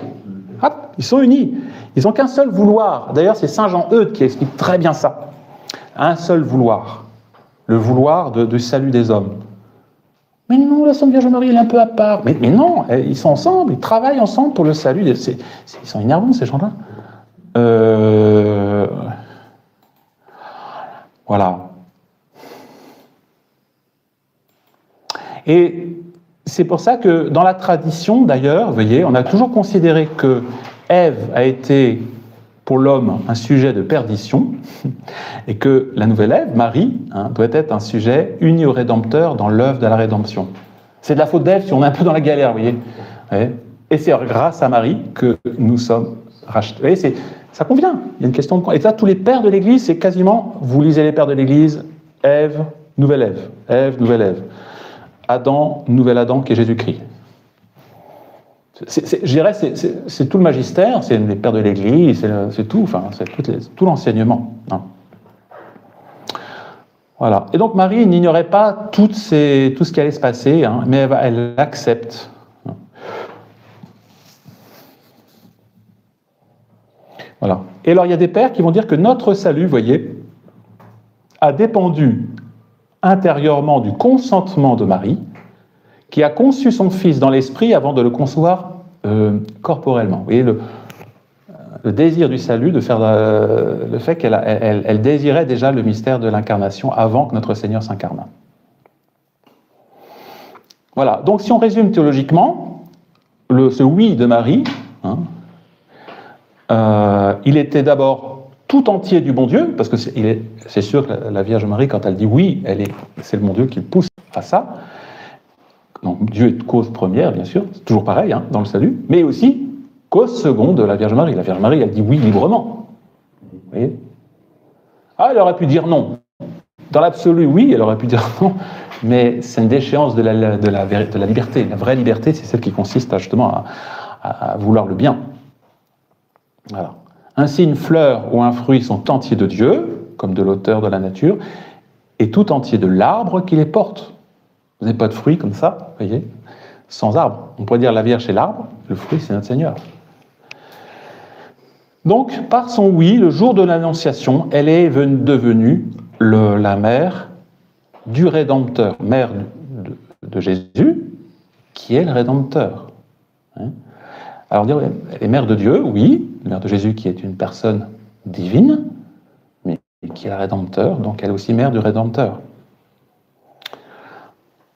Hop, ils sont unis. Ils n'ont qu'un seul vouloir. D'ailleurs, c'est Saint Jean-Eudes qui explique très bien ça. Un seul vouloir. Le vouloir du salut des hommes. Mais non, la Sainte Vierge Marie, elle est un peu à part. Mais non, ils sont ensemble, ils travaillent ensemble pour le salut. Ils sont énervants, ces gens-là. Voilà. Et c'est pour ça que dans la tradition, d'ailleurs, vous voyez, on a toujours considéré que Ève a été pour l'homme un sujet de perdition et que la nouvelle Ève, Marie, doit être un sujet uni au Rédempteur dans l'œuvre de la rédemption. C'est de la faute d'Ève si on est un peu dans la galère, vous voyez. Et c'est grâce à Marie que nous sommes rachetés. Vous voyez, ça convient, il y a une question de... Et ça, tous les pères de l'Église, c'est quasiment, vous lisez les pères de l'Église, Ève, nouvelle Ève, Ève, nouvelle Ève. Adam, nouvel Adam qui est Jésus-Christ. Je dirais, c'est tout le magistère, c'est les pères de l'Église, c'est tout, enfin, c'est tout l'enseignement. Hein. Voilà. Et donc Marie n'ignorait pas tout ce qui allait se passer, hein, mais elle l'accepte. Voilà. Et alors il y a des pères qui vont dire que notre salut, vous voyez, a dépendu intérieurement du consentement de Marie, qui a conçu son fils dans l'esprit avant de le concevoir corporellement. Vous voyez, le désir du salut, de faire le fait qu'elle désirait déjà le mystère de l'incarnation avant que notre Seigneur s'incarne. Voilà, donc si on résume théologiquement, ce oui de Marie, hein, il était d'abord tout entier du bon Dieu, parce que c'est sûr que la Vierge Marie, quand elle dit oui, c'est le bon Dieu qui le pousse à ça. Donc Dieu est cause première, bien sûr, c'est toujours pareil hein, dans le salut, mais aussi cause seconde de la Vierge Marie. La Vierge Marie, elle dit oui librement. Vous voyez ? Ah, elle aurait pu dire non. Dans l'absolu, oui, elle aurait pu dire non, mais c'est une déchéance de la liberté. La vraie liberté, c'est celle qui consiste justement à vouloir le bien. Voilà. Ainsi, une fleur ou un fruit sont entiers de Dieu, comme de l'auteur de la nature, et tout entier de l'arbre qui les porte. Vous n'avez pas de fruits comme ça, vous voyez, sans arbre. On pourrait dire la Vierge c'est l'arbre, le fruit c'est notre Seigneur. Donc, par son oui, le jour de l'Annonciation, elle est devenue la mère du Rédempteur, mère de Jésus, qui est le Rédempteur. Hein? Alors, dire, elle est mère de Dieu, oui, mère de Jésus qui est une personne divine, mais qui est le Rédempteur, donc elle est aussi mère du Rédempteur.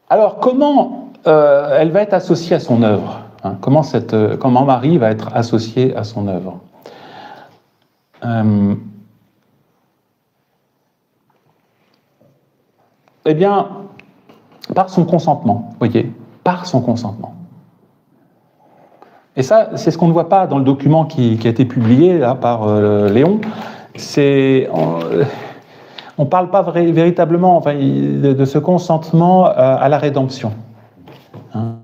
Alors, comment elle va être associée à son œuvre hein? Comment Marie va être associée à son œuvre Eh bien, par son consentement, vous voyez, par son consentement. Et ça, c'est ce qu'on ne voit pas dans le document qui a été publié là, par Léon. On ne parle pas véritablement enfin, de ce consentement à la rédemption. Hein,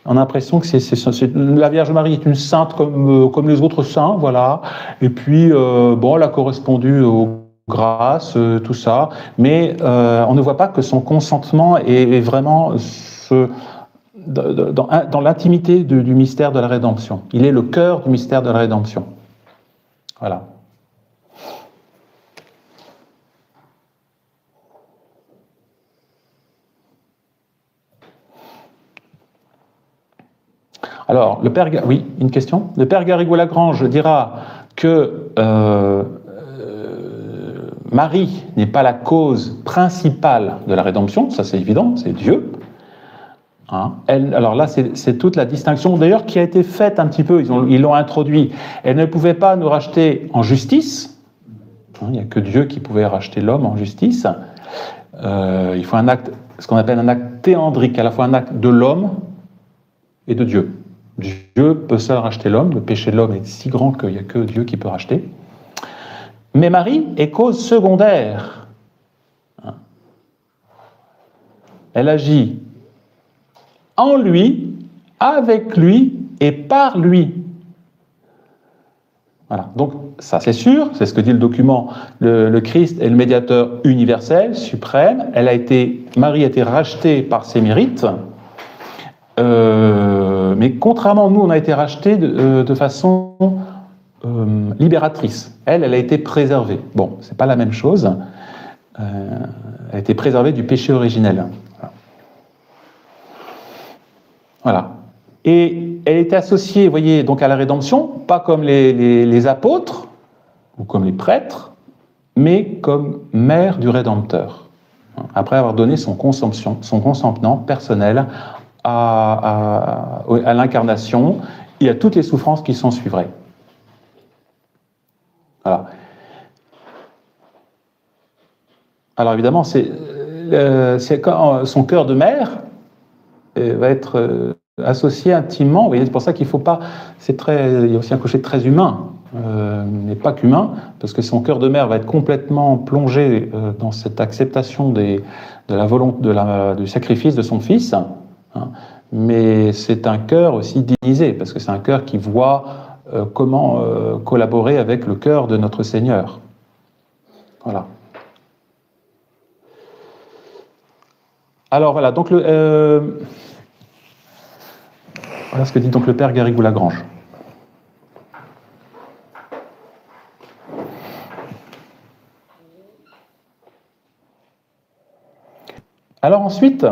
on a l'impression que la Vierge Marie est une sainte comme les autres saints, voilà. Et puis, bon, elle a correspondu aux grâces, tout ça. Mais on ne voit pas que son consentement est vraiment dans l'intimité du mystère de la rédemption. Il est le cœur du mystère de la rédemption. Voilà. Alors, oui, une question. Le père Garrigou-Lagrange dira que Marie n'est pas la cause principale de la rédemption, ça c'est évident, c'est Dieu. Hein. Alors là, c'est toute la distinction, d'ailleurs, qui a été faite un petit peu, ils l'ont introduit. Elle ne pouvait pas nous racheter en justice, hein, il n'y a que Dieu qui pouvait racheter l'homme en justice. Il faut un acte, ce qu'on appelle un acte théandrique, à la fois un acte de l'homme et de Dieu. Dieu peut seul racheter l'homme, le péché de l'homme est si grand qu'il n'y a que Dieu qui peut racheter. Mais Marie est cause secondaire. Elle agit en lui, avec lui et par lui. Voilà, donc ça c'est sûr, c'est ce que dit le document, le Christ est le médiateur universel, suprême, Marie a été rachetée par ses mérites, mais contrairement à nous, on a été rachetés de façon libératrice. Elle a été préservée. Bon, c'est pas la même chose. Elle a été préservée du péché originel. Voilà. Et elle était associée, vous voyez, donc à la rédemption, pas comme les apôtres ou comme les prêtres, mais comme mère du Rédempteur. Après avoir donné son consentement personnel à l'incarnation et à toutes les souffrances qui s'en suivraient. Voilà. Alors évidemment, son cœur de mère va être associé intimement. Vous voyez, c'est pour ça qu'il ne faut pas. Il y a aussi un côté très humain, mais pas qu'humain, parce que son cœur de mère va être complètement plongé dans cette acceptation de la volonté du sacrifice de son fils. Hein, mais c'est un cœur aussi divinisé, parce que c'est un cœur qui voit comment collaborer avec le cœur de notre Seigneur. Voilà. Alors voilà, donc voilà ce que dit donc le père Garrigou-Lagrange. Alors ensuite,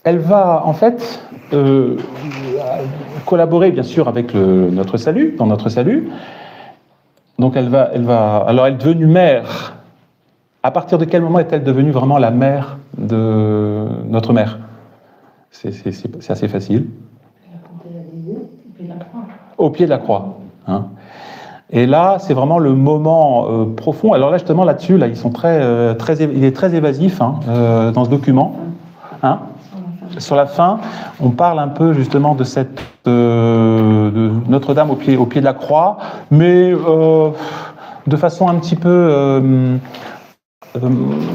elle va en fait collaborer bien sûr avec notre salut, dans notre salut. Donc elle va. Alors elle est devenue mère. À partir de quel moment est-elle devenue vraiment la mère de notre mère? C'est assez facile. Au pied de la croix. Hein. Et là, c'est vraiment le moment profond. Alors là, justement, là-dessus, là, ils sont il est très évasif hein, dans ce document. Hein. Sur la fin, on parle un peu justement de de Notre-Dame au pied de la croix, mais de façon un petit peu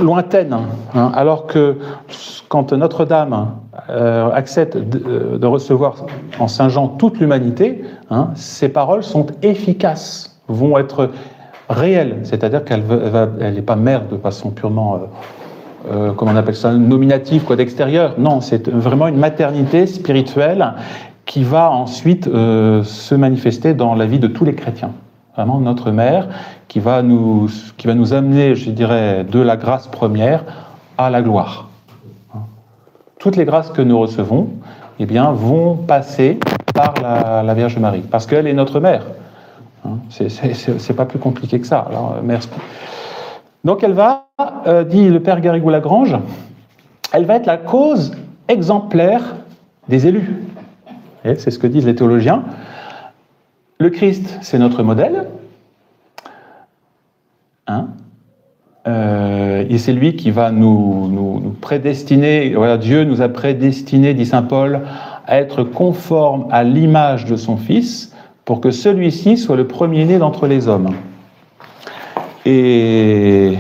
lointaine. Hein, alors que quand Notre-Dame accepte de recevoir en Saint Jean toute l'humanité, hein, ses paroles sont efficaces, vont être réelles, c'est-à-dire qu'elle n'est pas mère de façon purement, comment on appelle ça, nominative, quoi, d'extérieur. Non, c'est vraiment une maternité spirituelle qui va ensuite se manifester dans la vie de tous les chrétiens. Vraiment notre mère qui va nous amener, je dirais, de la grâce première à la gloire. Toutes les grâces que nous recevons, eh bien, vont passer par la Vierge Marie, parce qu'elle est notre mère. C'est pas plus compliqué que ça. Alors, mère. Donc elle va, dit le père Garrigou-Lagrange, elle va être la cause exemplaire des élus. C'est ce que disent les théologiens. Le Christ, c'est notre modèle. Hein, Et c'est lui qui va nous prédestiner. Voilà, Dieu nous a prédestinés, dit saint Paul, à être conformes à l'image de son Fils, pour que celui-ci soit le premier-né d'entre les hommes. Et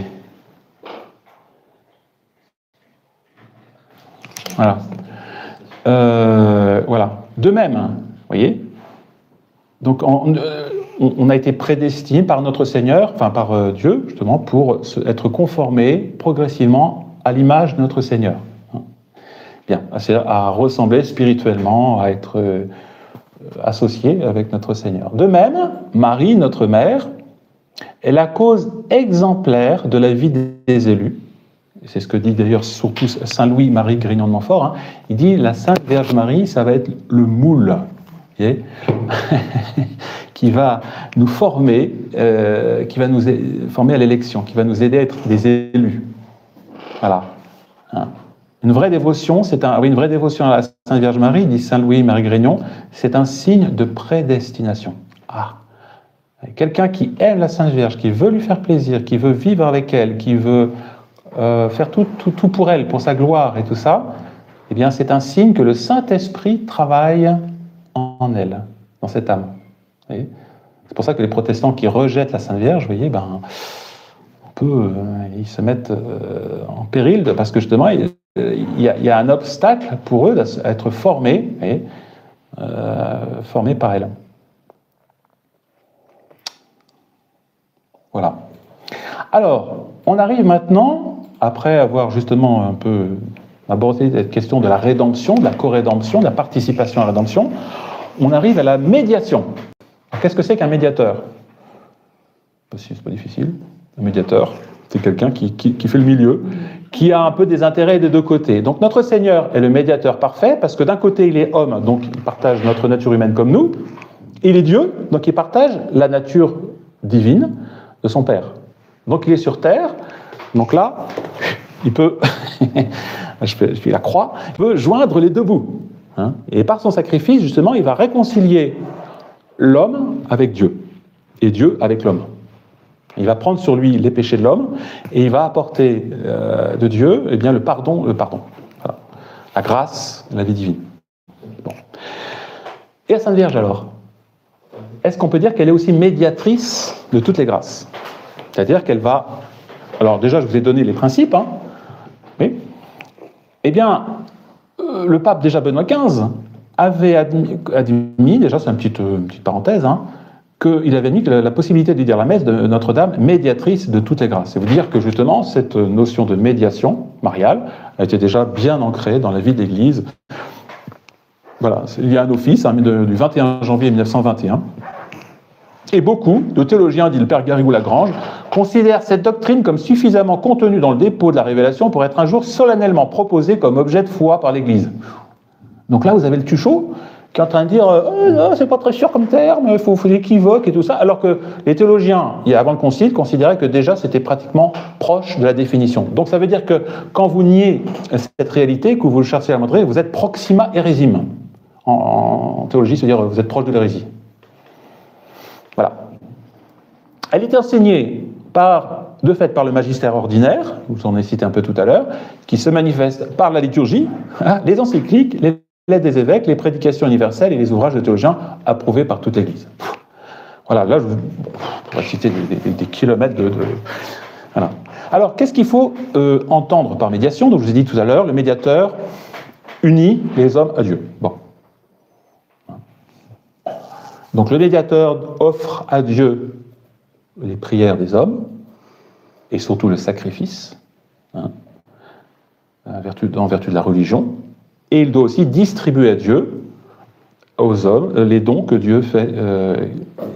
voilà. Voilà. De même, vous voyez, donc on a été prédestiné par notre Seigneur, enfin par Dieu, justement, pour être conformé progressivement à l'image de notre Seigneur. Bien, c'est-à-dire à ressembler spirituellement, à être associé avec notre Seigneur. De même, Marie, notre mère, est la cause exemplaire de la vie des élus. C'est ce que dit d'ailleurs surtout saint Louis-Marie Grignon de Montfort. Hein. Il dit la Sainte Vierge Marie, ça va être le moule, vous voyez qui va nous former, qui va nous former à l'élection, qui va nous aider à être des élus. Voilà. Hein. Une vraie dévotion, une vraie dévotion à la Sainte Vierge Marie, dit saint Louis-Marie Grignon, c'est un signe de prédestination. Ah. Quelqu'un qui aime la Sainte Vierge, qui veut lui faire plaisir, qui veut vivre avec elle, qui veut faire tout pour elle, pour sa gloire et tout ça, eh bien c'est un signe que le Saint-Esprit travaille en elle, dans cette âme. Vous voyez ? C'est pour ça que les protestants qui rejettent la Sainte Vierge, vous voyez, ils se mettent en péril, parce que justement, il y a un obstacle pour eux à être formés, vous voyez, formés par elle. Voilà. Alors, on arrive maintenant, après avoir justement un peu abordé cette question de la rédemption, de la co-rédemption, de la participation à la rédemption, on arrive à la médiation. Qu'est-ce que c'est qu'un médiateur? C'est pas difficile. Un médiateur, c'est quelqu'un qui fait le milieu, qui a un peu des intérêts des deux côtés. Donc notre Seigneur est le médiateur parfait, parce que d'un côté il est homme, donc il partage notre nature humaine comme nous, et il est Dieu, donc il partage la nature divine de son Père. Donc il est sur terre, donc là, il peut, je fais la croix, il peut joindre les deux bouts. Hein, et par son sacrifice, justement, il va réconcilier l'homme avec Dieu, et Dieu avec l'homme. Il va prendre sur lui les péchés de l'homme, et il va apporter de Dieu le pardon, voilà, la grâce, la vie divine. Bon. Et la Sainte Vierge alors? Est-ce qu'on peut dire qu'elle est aussi médiatrice de toutes les grâces? C'est-à-dire qu'elle va... Alors déjà, je vous ai donné les principes, hein, oui. Eh bien, le pape déjà Benoît XV avait admis, déjà c'est une petite parenthèse, hein, qu'il avait admis que la possibilité de dire la messe de Notre-Dame médiatrice de toutes les grâces. C'est vous dire que justement, cette notion de médiation mariale a été déjà bien ancrée dans la vie de l'Église. Voilà, il y a un office du 21 janvier 1921. Et beaucoup de théologiens, dit le père Garrigou-Lagrange, considèrent cette doctrine comme suffisamment contenue dans le dépôt de la révélation pour être un jour solennellement proposée comme objet de foi par l'Église. Donc là, vous avez le Tuchot qui est en train de dire non, c'est pas très sûr comme terme, il faut équivoque et tout ça, alors que les théologiens, avant le Concile, considéraient que déjà c'était pratiquement proche de la définition. Donc ça veut dire que quand vous niez cette réalité, que vous cherchez à montrer, vous êtes proxima hérésim. En théologie, c'est-à-dire vous êtes proche de l'hérésie. Voilà. Elle est enseignée de fait par le magistère ordinaire, je vous en ai cité un peu tout à l'heure, qui se manifeste par la liturgie, hein, les encycliques, les lettres des évêques, les prédications universelles et les ouvrages de théologiens approuvés par toute l'Église. Voilà, là, je pourrais citer des kilomètres de... Voilà. Alors, qu'est-ce qu'il faut entendre par médiation? Donc, je vous ai dit tout à l'heure, le médiateur unit les hommes à Dieu. Bon. Donc, le médiateur offre à Dieu les prières des hommes, et surtout le sacrifice, hein, en vertu de la religion, et il doit aussi distribuer à Dieu, aux hommes, les dons que Dieu fait,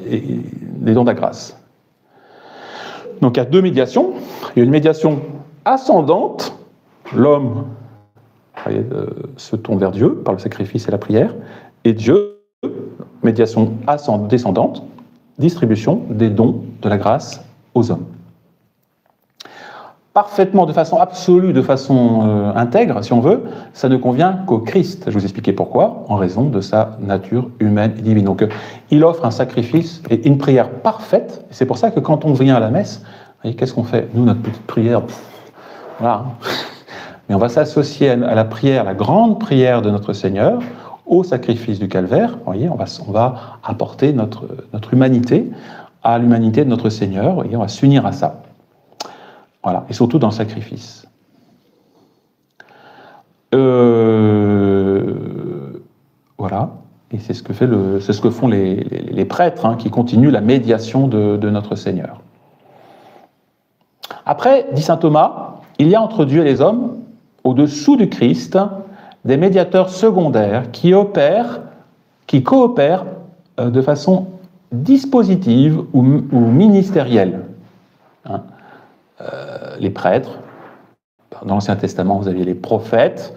les dons de la grâce. Donc il y a deux médiations. Il y a une médiation ascendante, l'homme se tourne vers Dieu par le sacrifice et la prière, et Dieu, médiation descendante, distribution des dons de la grâce aux hommes. Parfaitement, de façon absolue, de façon intègre, si on veut, ça ne convient qu'au Christ. Je vous expliquer pourquoi, en raison de sa nature humaine et divine. Donc, il offre un sacrifice et une prière parfaite. C'est pour ça que quand on vient à la messe, voyez, qu'est-ce qu'on fait? Nous, notre petite prière, voilà. Mais on va s'associer à la prière, la grande prière de notre Seigneur, au sacrifice du calvaire. Vous voyez, on va apporter notre humanité à l'humanité de notre Seigneur. Vous voyez, on va s'unir à ça. Voilà, et surtout dans le sacrifice. Voilà, et c'est ce que font les prêtres, hein, qui continuent la médiation de notre Seigneur. Après, dit saint Thomas, il y a entre Dieu et les hommes, au-dessous du Christ, des médiateurs secondaires qui coopèrent de façon dispositive ou ministérielle. Hein. Les prêtres, dans l'Ancien Testament, vous aviez les prophètes,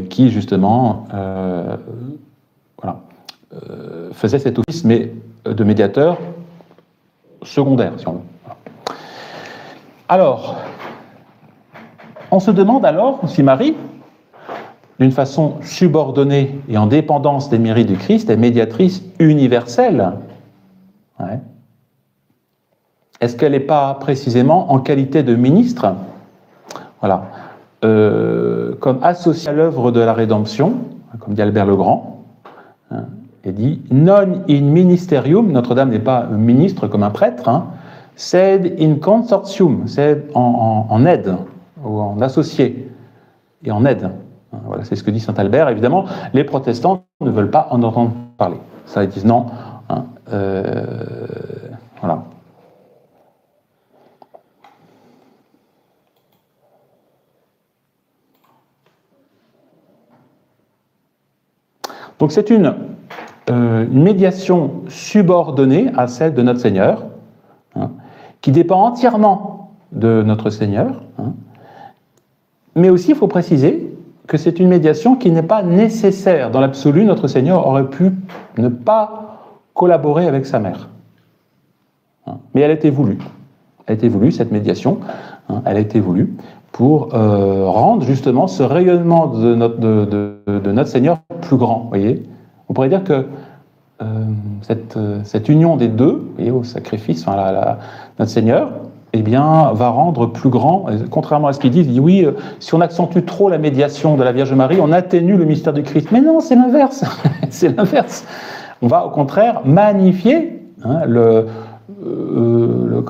qui justement faisaient cet office, mais de médiateur secondaire, si on veut. Voilà. Alors, on se demande alors si Marie, d'une façon subordonnée et en dépendance des mérites du Christ, est médiatrice universelle. Ouais. Est-ce qu'elle n'est pas précisément en qualité de ministre, voilà, comme associée à l'œuvre de la rédemption, comme dit Albert le Grand, hein, et dit « Non in ministerium », Notre-Dame n'est pas un ministre comme un prêtre, hein, « sed in consortium », c'est en aide, ou en associé, et en aide. Voilà, c'est ce que dit saint Albert. Évidemment, les protestants ne veulent pas en entendre parler. Ça, ils disent non. Hein, voilà. Donc c'est une médiation subordonnée à celle de notre Seigneur, hein, qui dépend entièrement de notre Seigneur, hein. Mais aussi, il faut préciser que c'est une médiation qui n'est pas nécessaire. Dans l'absolu, notre Seigneur aurait pu ne pas collaborer avec sa mère. Hein. Mais elle a été voulue. Elle a été voulue, cette médiation, hein, elle a été voulue pour rendre justement ce rayonnement de notre Seigneur plus grand. Vous voyez, on pourrait dire que cette union des deux, vous voyez, au sacrifice, enfin, notre Seigneur, eh bien, va rendre plus grand, contrairement à ce qu'ils disent, il dit oui, si on accentue trop la médiation de la Vierge Marie, on atténue le mystère du Christ. Mais non, c'est l'inverse. C'est l'inverse. On va au contraire magnifier, hein, le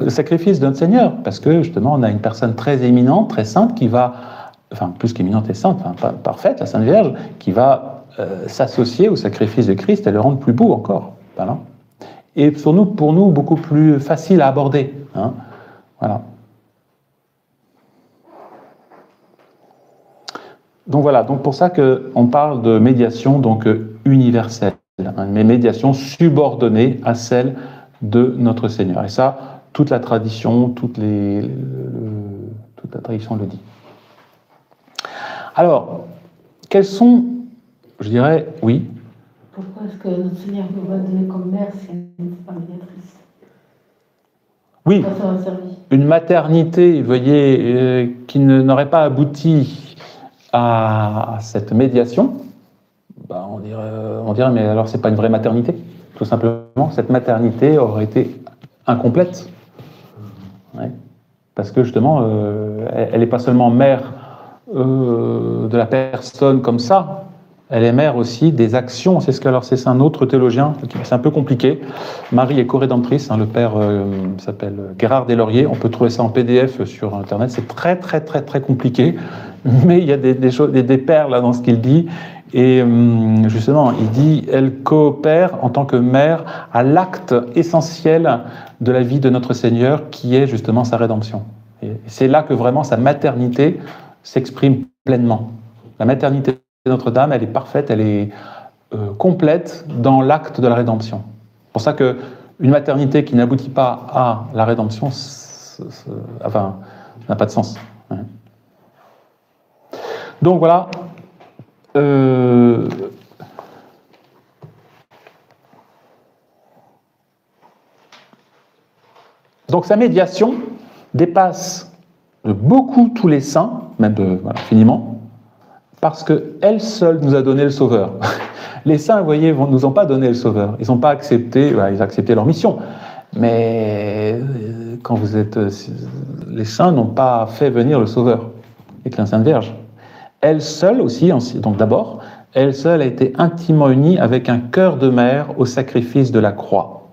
sacrifice de notre Seigneur, parce que justement, on a une personne très éminente, très sainte, qui va, enfin, plus qu'éminente et sainte, enfin, parfaite, la Sainte Vierge, qui va s'associer au sacrifice de Christ et le rendre plus beau encore. Voilà. Et pour nous, beaucoup plus facile à aborder. Hein. Voilà. Donc voilà, donc pour ça qu'on parle de médiation donc universelle, hein, mais médiation subordonnée à celle de notre Seigneur. Et ça, toute la tradition, toute la tradition le dit. Alors, quels sont, je dirais, oui. Pourquoi est-ce que notre Seigneur nous va donner comme mère si elle n'est pas médiatrice? Oui, une maternité, vous voyez, qui n'aurait pas abouti à cette médiation, bah on dirait, mais alors c'est pas une vraie maternité, tout simplement. Cette maternité aurait été incomplète, ouais, parce que justement, elle n'est pas seulement mère de la personne comme ça. Elle est mère aussi des actions. C'est un autre théologien, c'est un peu compliqué. Marie est co-rédemptrice, hein, le père s'appelle Gérard Deslauriers. On peut trouver ça en PDF sur Internet. C'est très, très, très, très compliqué. Mais il y a des perles là, dans ce qu'il dit. Et justement, il dit, elle coopère en tant que mère à l'acte essentiel de la vie de notre Seigneur, qui est justement sa rédemption. Et c'est là que vraiment sa maternité s'exprime pleinement. La maternité de Notre-Dame, elle est parfaite, elle est complète dans l'acte de la rédemption. C'est pour ça qu'une maternité qui n'aboutit pas à la rédemption, enfin, n'a pas de sens. Ouais. Donc voilà. Donc sa médiation dépasse beaucoup tous les saints, même infiniment, parce qu'elle seule nous a donné le Sauveur. Les saints, vous voyez, ne nous ont pas donné le Sauveur. Ils n'ont pas accepté, ils ont accepté leur mission. Mais quand vous êtes... les saints n'ont pas fait venir le Sauveur, avec la Sainte Vierge. Elle seule aussi, donc d'abord, elle seule a été intimement unie avec un cœur de mère au sacrifice de la croix.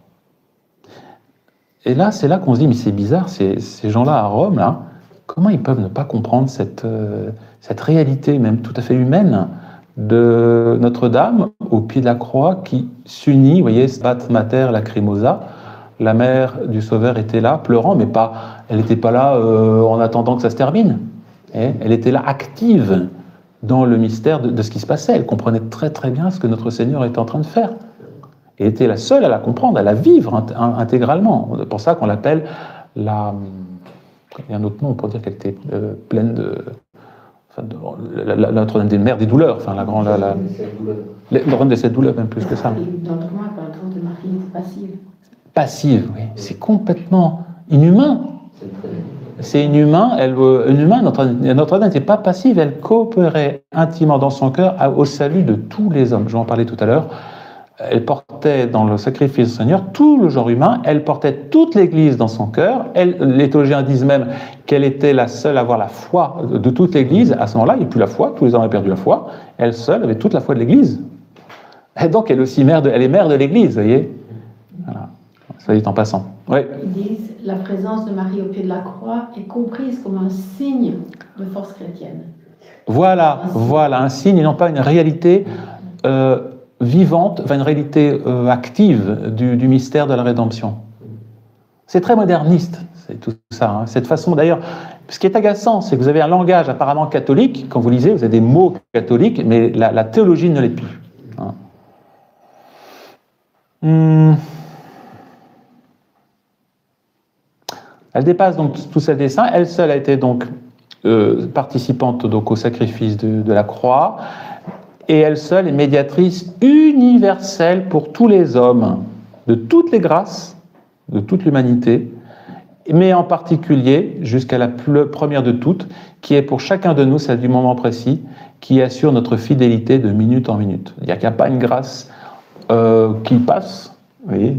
Et là, c'est là qu'on se dit, mais c'est bizarre, ces gens-là à Rome, là, comment ils peuvent ne pas comprendre cette réalité, même tout à fait humaine, de Notre-Dame au pied de la croix qui s'unit, vous voyez, Spat Mater Lacrimosa, la mère du Sauveur était là, pleurant, mais pas, elle n'était pas là en attendant que ça se termine. Elle était là, active dans le mystère de ce qui se passait. Elle comprenait très très bien ce que notre Seigneur était en train de faire. Et était la seule à la comprendre, à la vivre intégralement. C'est pour ça qu'on l'appelle la... Il y a un autre nom pour dire qu'elle était pleine de... Notre-Dame des Mères des douleurs, enfin la grande... Notre-Dame des sept douleurs, même plus que ça. Dans le droit, quand on de Marie est passive. Passive, oui. C'est complètement inhumain. C'est inhumain. Notre-Dame n'était pas passive, elle coopérait intimement dans son cœur au salut de tous les hommes. Je vais en parler tout à l'heure. Elle portait dans le sacrifice du Seigneur tout le genre humain, elle portait toute l'Église dans son cœur. Les théologiens disent même qu'elle était la seule à avoir la foi de toute l'Église. À ce moment-là, il n'y a plus la foi, tous les hommes avaient perdu la foi. Elle seule avait toute la foi de l'Église. Et donc elle est aussi mère de l'Église, vous voyez. Voilà. Ça dit en passant. Oui. Ils disent la présence de Marie au pied de la croix est comprise comme un signe de force chrétienne. Voilà, un signe et non pas une réalité vivante, enfin une réalité active du mystère de la rédemption. C'est très moderniste, c'est tout ça. Hein. Cette façon, d'ailleurs, ce qui est agaçant, c'est que vous avez un langage apparemment catholique. Quand vous lisez, vous avez des mots catholiques, mais la théologie ne l'est plus. Hein. Elle dépasse donc tous ces dessins. Elle seule a été donc participante donc au sacrifice de la croix. Et elle seule est médiatrice universelle pour tous les hommes, de toutes les grâces, de toute l'humanité, mais en particulier, jusqu'à la première de toutes, qui est pour chacun de nous, celle du moment précis, qui assure notre fidélité de minute en minute. Il n'y a pas une grâce qui passe, vous voyez,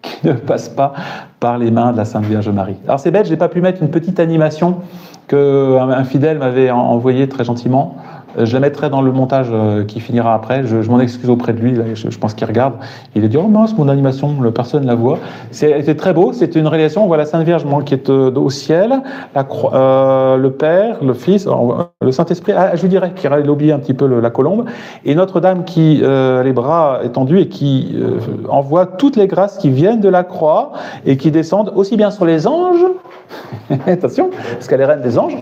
qui ne passe pas par les mains de la Sainte Vierge Marie. Alors c'est bête, je n'ai pas pu mettre une petite animation qu'un fidèle m'avait envoyée très gentiment. Je la mettrai dans le montage qui finira après. Je m'en excuse auprès de lui, là, je pense qu'il regarde. Il a dit « Oh mince, mon animation, personne ne la voit ». C'était très beau, c'était une réalisation. On voit la Sainte Vierge qui est au ciel, le Père, le Fils, le Saint-Esprit, je lui dirais, qui a oublié un petit peu la colombe, et Notre-Dame qui a les bras étendus et qui envoie toutes les grâces qui viennent de la croix et qui descendent aussi bien sur les anges, attention, parce qu'elle est reine des anges,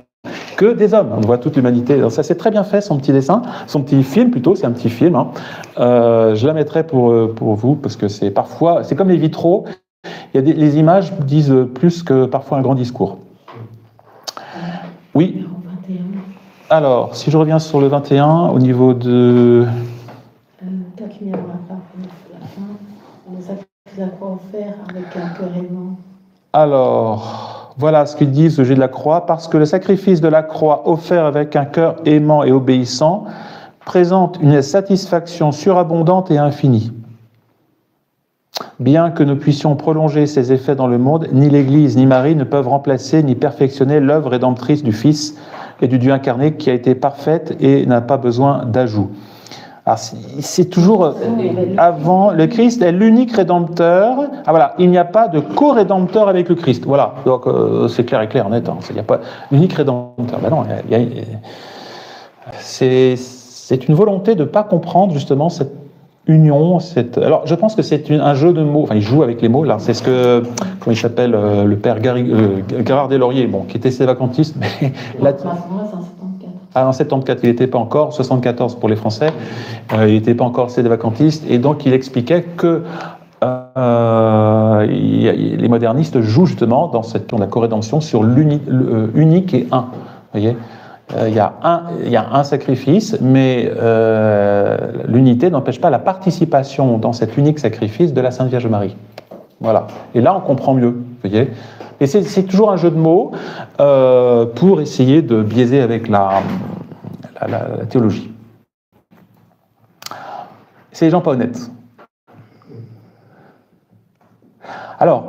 que des hommes. On voit toute l'humanité. Ça, c'est très bien fait, son petit dessin, son petit film plutôt, c'est un petit film. Hein. Je la mettrai pour vous, parce que c'est parfois, c'est comme les vitraux, les images disent plus que parfois un grand discours. Oui. Alors, si je reviens sur le 21, au niveau de... Alors, voilà ce qu'ils disent au sujet de la croix. Parce que le sacrifice de la croix offert avec un cœur aimant et obéissant présente une satisfaction surabondante et infinie. Bien que nous puissions prolonger ses effets dans le monde, ni l'Église ni Marie ne peuvent remplacer ni perfectionner l'œuvre rédemptrice du Fils et du Dieu incarné qui a été parfaite et n'a pas besoin d'ajout. Alors, c'est toujours avant, le Christ est l'unique rédempteur. Ah voilà, il n'y a pas de co-rédempteur avec le Christ. Voilà, donc c'est clair et clair, net. Hein. Il n'y a pas l'unique rédempteur. Ben non, c'est une volonté de ne pas comprendre justement cette union. Alors, je pense que c'est un jeu de mots. Enfin, il joue avec les mots. Là, c'est ce que, comment il s'appelle, le père Gérard Deslauriers, bon, qui était sévacantiste, mais là. Ah, en 74, il n'était pas encore, 74 pour les Français, il n'était pas encore sédévacantiste, et donc il expliquait que les modernistes jouent justement dans cette question de la co-rédemption sur l'unique et un. Vous voyez, il y a un sacrifice, mais l'unité n'empêche pas la participation dans cet unique sacrifice de la Sainte Vierge Marie. Voilà. Et là, on comprend mieux. Vous voyez. Et c'est toujours un jeu de mots pour essayer de biaiser avec la théologie. C'est les gens pas honnêtes. Alors,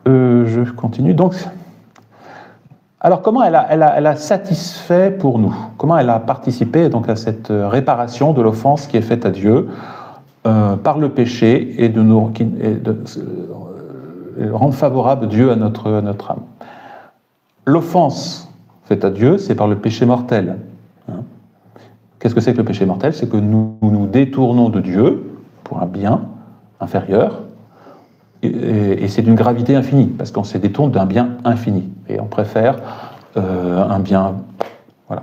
je continue. Donc, alors comment elle a satisfait pour nous? Comment elle a participé donc à cette réparation de l'offense qui est faite à Dieu par le péché et de rendre favorable Dieu à notre âme? L'offense faite à Dieu, c'est par le péché mortel. Qu'est-ce que c'est que le péché mortel? C'est que nous nous détournons de Dieu pour un bien inférieur, et c'est d'une gravité infinie, parce qu'on se détourne d'un bien infini, et on préfère un bien... Voilà.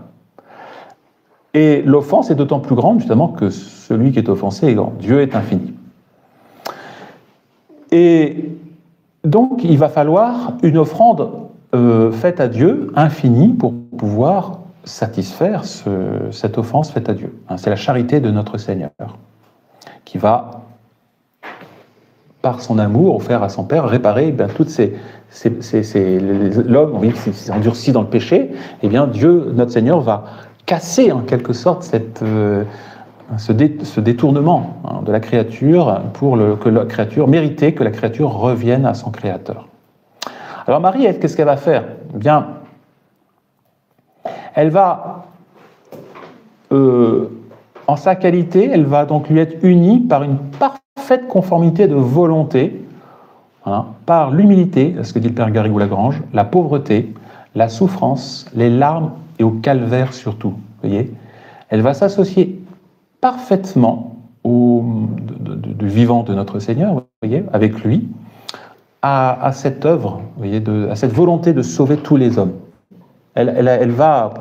Et l'offense est d'autant plus grande, justement, que celui qui est offensé est grand. Dieu est infini. Et donc, il va falloir une offrande faite à Dieu, infinie, pour pouvoir satisfaire cette offense faite à Dieu. C'est la charité de notre Seigneur, qui va, par son amour offert à son Père, réparer toutes l'homme, oui, qui s'est endurci dans le péché. Eh bien, Dieu, notre Seigneur, va casser en quelque sorte ce détournement de la créature pour que la créature méritait que la créature revienne à son Créateur. Alors Marie, elle, qu'est-ce qu'elle va faire? Eh bien, elle va, en sa qualité, elle va donc lui être unie par une parfaite conformité de volonté, par l'humilité, ce que dit le Père Garrigou-Lagrange, la pauvreté, la souffrance, les larmes et au calvaire surtout. Vous voyez, elle va s'associer parfaitement du vivant de notre Seigneur, vous voyez, avec lui, à cette œuvre, vous voyez, à cette volonté de sauver tous les hommes. Elle va...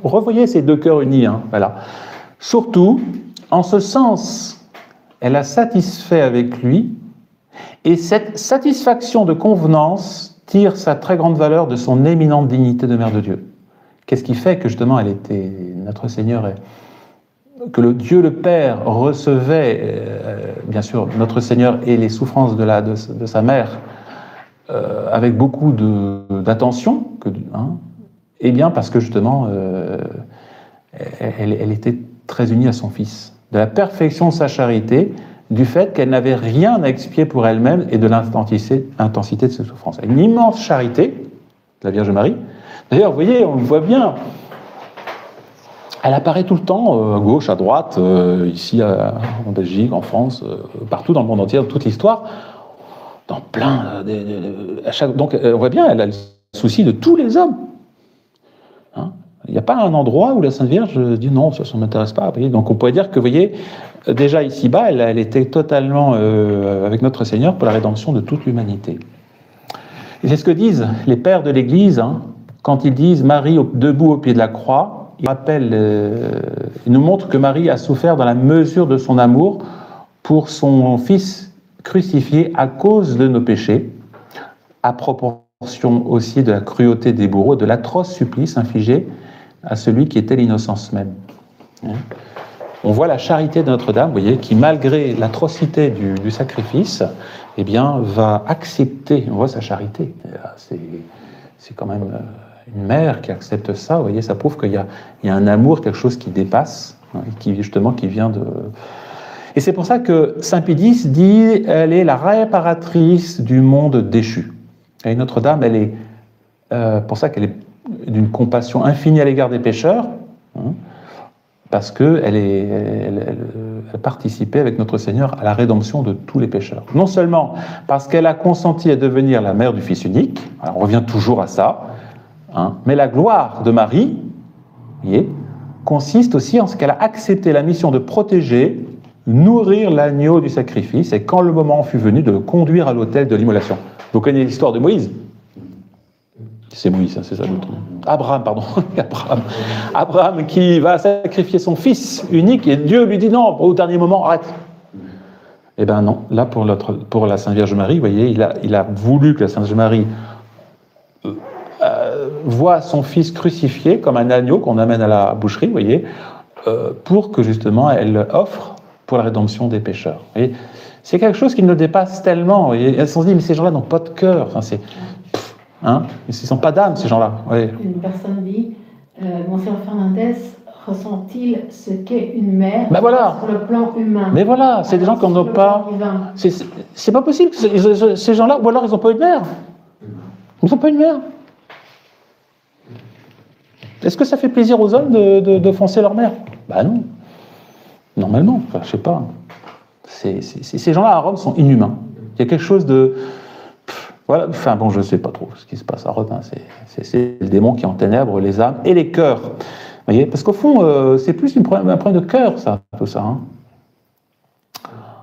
Revoyez ces deux cœurs unis, voilà. Surtout, en ce sens, elle a satisfait avec lui, et cette satisfaction de convenance tire sa très grande valeur de son éminente dignité de Mère de Dieu. Qu'est-ce qui fait que justement elle était notre Seigneur, que le Dieu le Père recevait, bien sûr, notre Seigneur et les souffrances de sa mère avec beaucoup d'attention, eh bien parce que justement elle était très unie à son Fils, de la perfection de sa charité, du fait qu'elle n'avait rien à expier pour elle-même et de l'intensité de ses souffrances. Une immense charité de la Vierge Marie. D'ailleurs, vous voyez, on le voit bien, elle apparaît tout le temps, à gauche, à droite, ici en Belgique, en France, partout dans le monde entier, dans toute l'histoire, dans plein donc on voit bien, elle a le souci de tous les hommes. Il n'y a pas un endroit où la Sainte Vierge dit non, ça ne m'intéresse pas. Donc on pourrait dire que, vous voyez, déjà ici-bas, elle était totalement avec notre Seigneur pour la rédemption de toute l'humanité. Et c'est ce que disent les pères de l'Église, quand ils disent Marie debout au pied de la croix. Ils nous montrent que Marie a souffert dans la mesure de son amour pour son Fils crucifié à cause de nos péchés, à proportion aussi de la cruauté des bourreaux, de l'atroce supplice infligé à celui qui était l'innocence même. On voit la charité de Notre-Dame, vous voyez, qui malgré l'atrocité du sacrifice, eh bien, va accepter, on voit sa charité. C'est quand même une mère qui accepte ça, vous voyez, ça prouve qu'il y a un amour, quelque chose qui dépasse, qui vient de... Et c'est pour ça que Saint Pédis dit, elle est la réparatrice du monde déchu. Et Notre-Dame, elle est, pour ça qu'elle est d'une compassion infinie à l'égard des pécheurs, parce qu'elle participait avec notre Seigneur à la rédemption de tous les pécheurs. Non seulement parce qu'elle a consenti à devenir la mère du Fils unique, alors on revient toujours à ça, mais la gloire de Marie, vous voyez, consiste aussi en ce qu'elle a accepté la mission de protéger, nourrir l'agneau du sacrifice, et quand le moment fut venu, de le conduire à l'autel de l'immolation. Vous connaissez l'histoire de Moïse? C'est Moïse, c'est ça l'autre nom. Abraham, pardon. Abraham qui va sacrifier son fils unique, et Dieu lui dit non, au dernier moment, arrête. Eh bien non, là pour la Sainte Vierge Marie, vous voyez, il a voulu que la Sainte Vierge Marie voit son fils crucifié comme un agneau qu'on amène à la boucherie, vous voyez, pour que justement elle offre pour la rédemption des pécheurs. Vous voyez, c'est quelque chose qui nous dépasse tellement. Vous voyez, elles se sont dit, mais ces gens-là n'ont pas de cœur. Enfin, ils ne sont pas d'âme, ces gens-là. Oui. Une personne dit, Monseigneur Fernandez ressent-il ce qu'est une mère Ben voilà. sur le plan humain? Mais voilà, c'est des gens qui n'en ont pas... C'est pas possible, ces gens-là, ou alors ils n'ont pas eu de mère. Ils n'ont pas eu de mère. Est-ce que ça fait plaisir aux hommes d'offenser leur mère? Ben non. Normalement, enfin, je sais pas. Ces gens-là à Rome sont inhumains. Il y a quelque chose de... Voilà, enfin bon, je ne sais pas trop ce qui se passe à Rome. Hein. C'est le démon qui enténèbre les âmes et les cœurs. Vous voyez, parce qu'au fond, c'est plus un problème de cœur, ça, tout ça. Hein.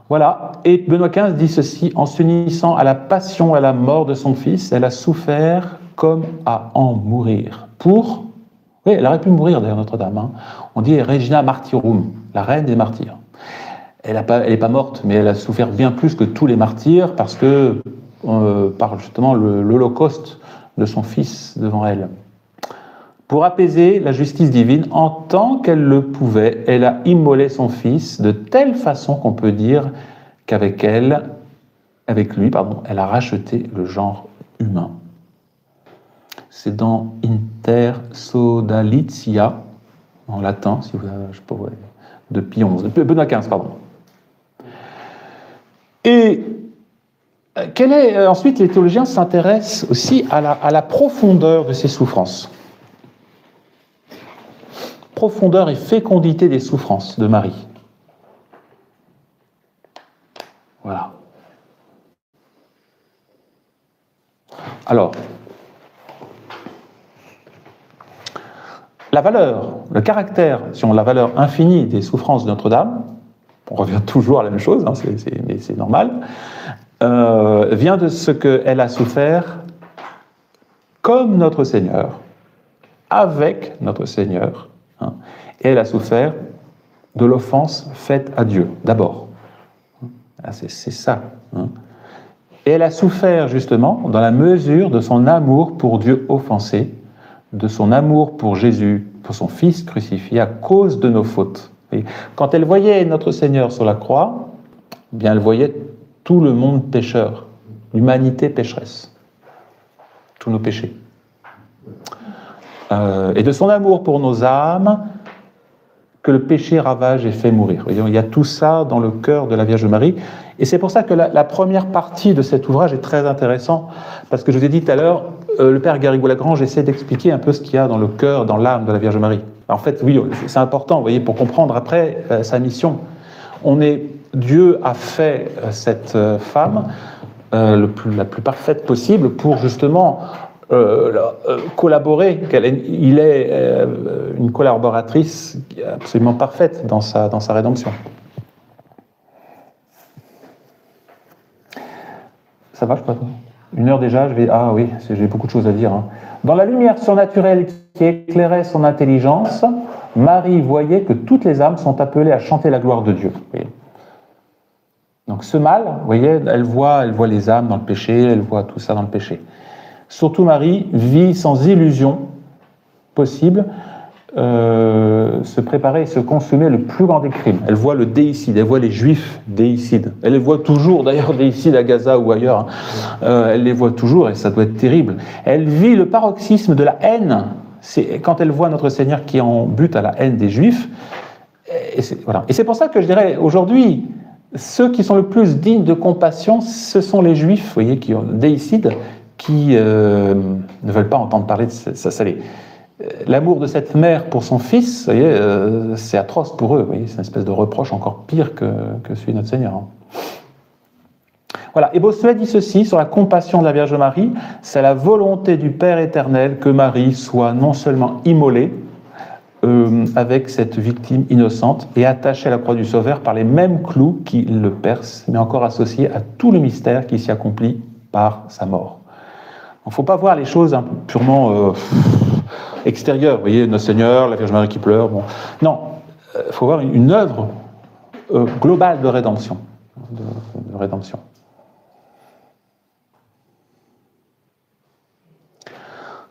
Voilà. Et Benoît XV dit ceci: en s'unissant à la passion et à la mort de son fils, elle a souffert comme à en mourir. Pour... Oui, elle aurait pu mourir d'ailleurs, Notre-Dame. Hein. On dit Regina Martyrum, la reine des martyrs. Elle n'est pas morte, mais elle a souffert bien plus que tous les martyrs parce que, par justement l'Holocauste de son fils devant elle. Pour apaiser la justice divine, en tant qu'elle le pouvait, elle a immolé son fils de telle façon qu'on peut dire qu'avec lui, elle a racheté le genre humain. C'est dans Inter Sodalitia, en latin, si vous avez, je sais pas, ouais, de Pie XI, Benoît XV, pardon. Et ensuite, les théologiens s'intéressent aussi à la profondeur de ces souffrances. Profondeur et fécondité des souffrances de Marie. Voilà. Alors, la valeur, le caractère, la valeur infinie des souffrances de Notre-Dame, on revient toujours à la même chose, hein, mais c'est normal, vient de ce qu'elle a souffert comme notre Seigneur, avec notre Seigneur, hein, et elle a souffert de l'offense faite à Dieu, d'abord. C'est ça. Hein. Et elle a souffert justement dans la mesure de son amour pour Dieu offensé, de son amour pour Jésus, pour son Fils crucifié à cause de nos fautes. Et quand elle voyait notre Seigneur sur la croix, eh bien elle voyait tout le monde pécheur, l'humanité pécheresse, tous nos péchés. Et de son amour pour nos âmes, que le péché ravage et fait mourir. Il y a tout ça dans le cœur de la Vierge Marie. Et c'est pour ça que la première partie de cet ouvrage est très intéressant, parce que je vous ai dit tout à l'heure, le père Garrigou-Lagrange essaie d'expliquer un peu ce qu'il y a dans le cœur, dans l'âme de la Vierge Marie. En fait, oui, c'est important, vous voyez, pour comprendre après sa mission. Dieu a fait cette femme la plus parfaite possible pour justement collaborer. Il est une collaboratrice absolument parfaite dans sa rédemption. Ça va, je crois. 1 heure déjà, ah oui, j'ai beaucoup de choses à dire. Hein. Dans la lumière surnaturelle qui éclairait son intelligence, Marie voyait que toutes les âmes sont appelées à chanter la gloire de Dieu. Oui. Donc ce mal, vous voyez, elle voit les âmes dans le péché, elle voit tout ça dans le péché. Surtout Marie vit sans illusion possible se préparer et se consumer le plus grand des crimes. Elle voit le déicide, elle voit les juifs déicides. Elle les voit toujours, d'ailleurs, déicides à Gaza ou ailleurs. Elle les voit toujours et ça doit être terrible. Elle vit le paroxysme de la haine. C'est quand elle voit notre Seigneur qui en bute à la haine des juifs. Voilà. Et c'est pour ça que je dirais aujourd'hui, ceux qui sont le plus dignes de compassion, ce sont les juifs, vous voyez, qui ont déicides, qui ne veulent pas entendre parler de ça. L'amour de cette mère pour son fils, vous voyez, c'est atroce pour eux. Vous voyez, c'est une espèce de reproche encore pire que celui de notre Seigneur. Hein. Voilà. Et Bossuet dit ceci sur la compassion de la Vierge Marie: c'est la volonté du Père éternel que Marie soit non seulement immolée avec cette victime innocente et attachée à la croix du Sauveur par les mêmes clous qui le percent, mais encore associée à tout le mystère qui s'y accomplit par sa mort. Il ne faut pas voir les choses purement extérieures. Vous voyez, notre Seigneur, la Vierge Marie qui pleure. Bon. Non, il faut voir une œuvre globale de rédemption. De rédemption.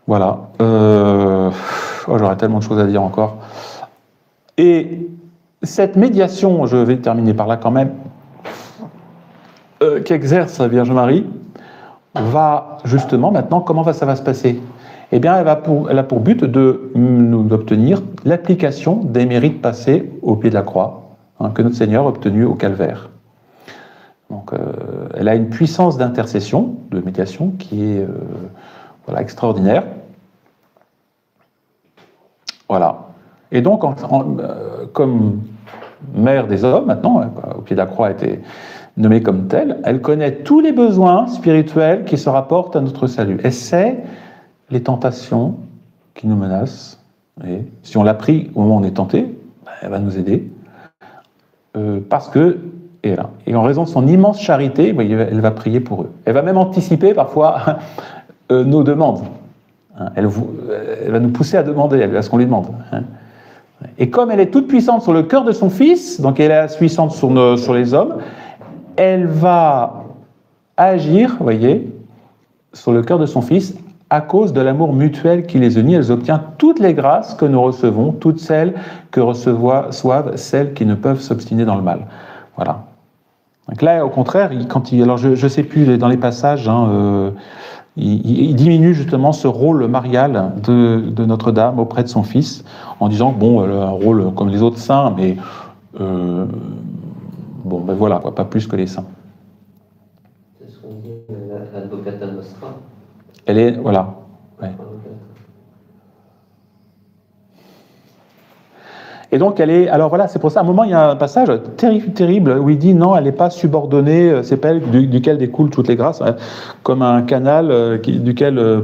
Voilà. J'aurais tellement de choses à dire encore. Et cette médiation, je vais terminer par là quand même, qu'exerce la Vierge Marie, va justement maintenant, comment ça va se passer? eh bien, elle a pour but d'obtenir l'application des mérites passés au pied de la croix, hein, que notre Seigneur a obtenu au calvaire. Donc, elle a une puissance d'intercession, de médiation, qui est voilà, extraordinaire. Voilà. Et donc, comme mère des hommes, maintenant, au pied de la croix a été nommée comme telle, elle connaît tous les besoins spirituels qui se rapportent à notre salut. Elle sait les tentations qui nous menacent. Et si on l'a pris au moment où on est tenté, elle va nous aider. Parce que, et en raison de son immense charité, elle va prier pour eux. Elle va même anticiper parfois nos demandes. Elle va nous pousser à demander, à ce qu'on lui demande. Et comme elle est toute puissante sur le cœur de son Fils, donc elle est puissante sur les hommes, elle va agir, vous voyez, sur le cœur de son Fils, à cause de l'amour mutuel qui les unit. Elle obtient toutes les grâces que nous recevons, toutes celles que reçoivent celles qui ne peuvent s'obstiner dans le mal. Voilà. Donc là, au contraire, alors je ne sais plus, dans les passages, hein, il diminue justement ce rôle marial de Notre-Dame auprès de son Fils, en disant que bon, elle a un rôle comme les autres saints, mais bon, ben voilà, quoi, pas plus que les saints. C'est ce qu'on dit, l'advocata nostra. Elle est, voilà. Ouais. Et donc elle est, alors voilà, c'est pour ça, à un moment il y a un passage terrible où il dit non, elle n'est pas subordonnée, c'est pas elle duquel découlent toutes les grâces, hein, comme un canal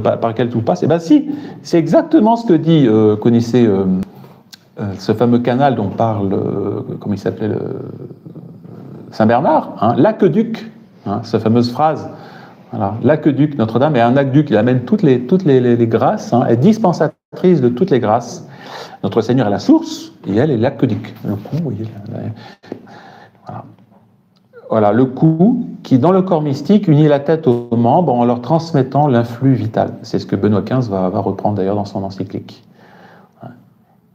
par lequel tout passe. Et bien si, c'est exactement ce que dit, connaissez ce fameux canal dont parle, comment il s'appelait, Saint Bernard, hein, l'aqueduc, hein, cette fameuse phrase. Voilà. L'aqueduc, Notre-Dame est un aqueduc, il amène toutes les grâces, hein, elle est dispensatrice de toutes les grâces. Notre Seigneur est la source, et elle est l'aqueduc. Le cou, vous voyez, voilà, le cou qui, dans le corps mystique, unit la tête aux membres en leur transmettant l'influx vital. C'est ce que Benoît XV va reprendre d'ailleurs dans son encyclique.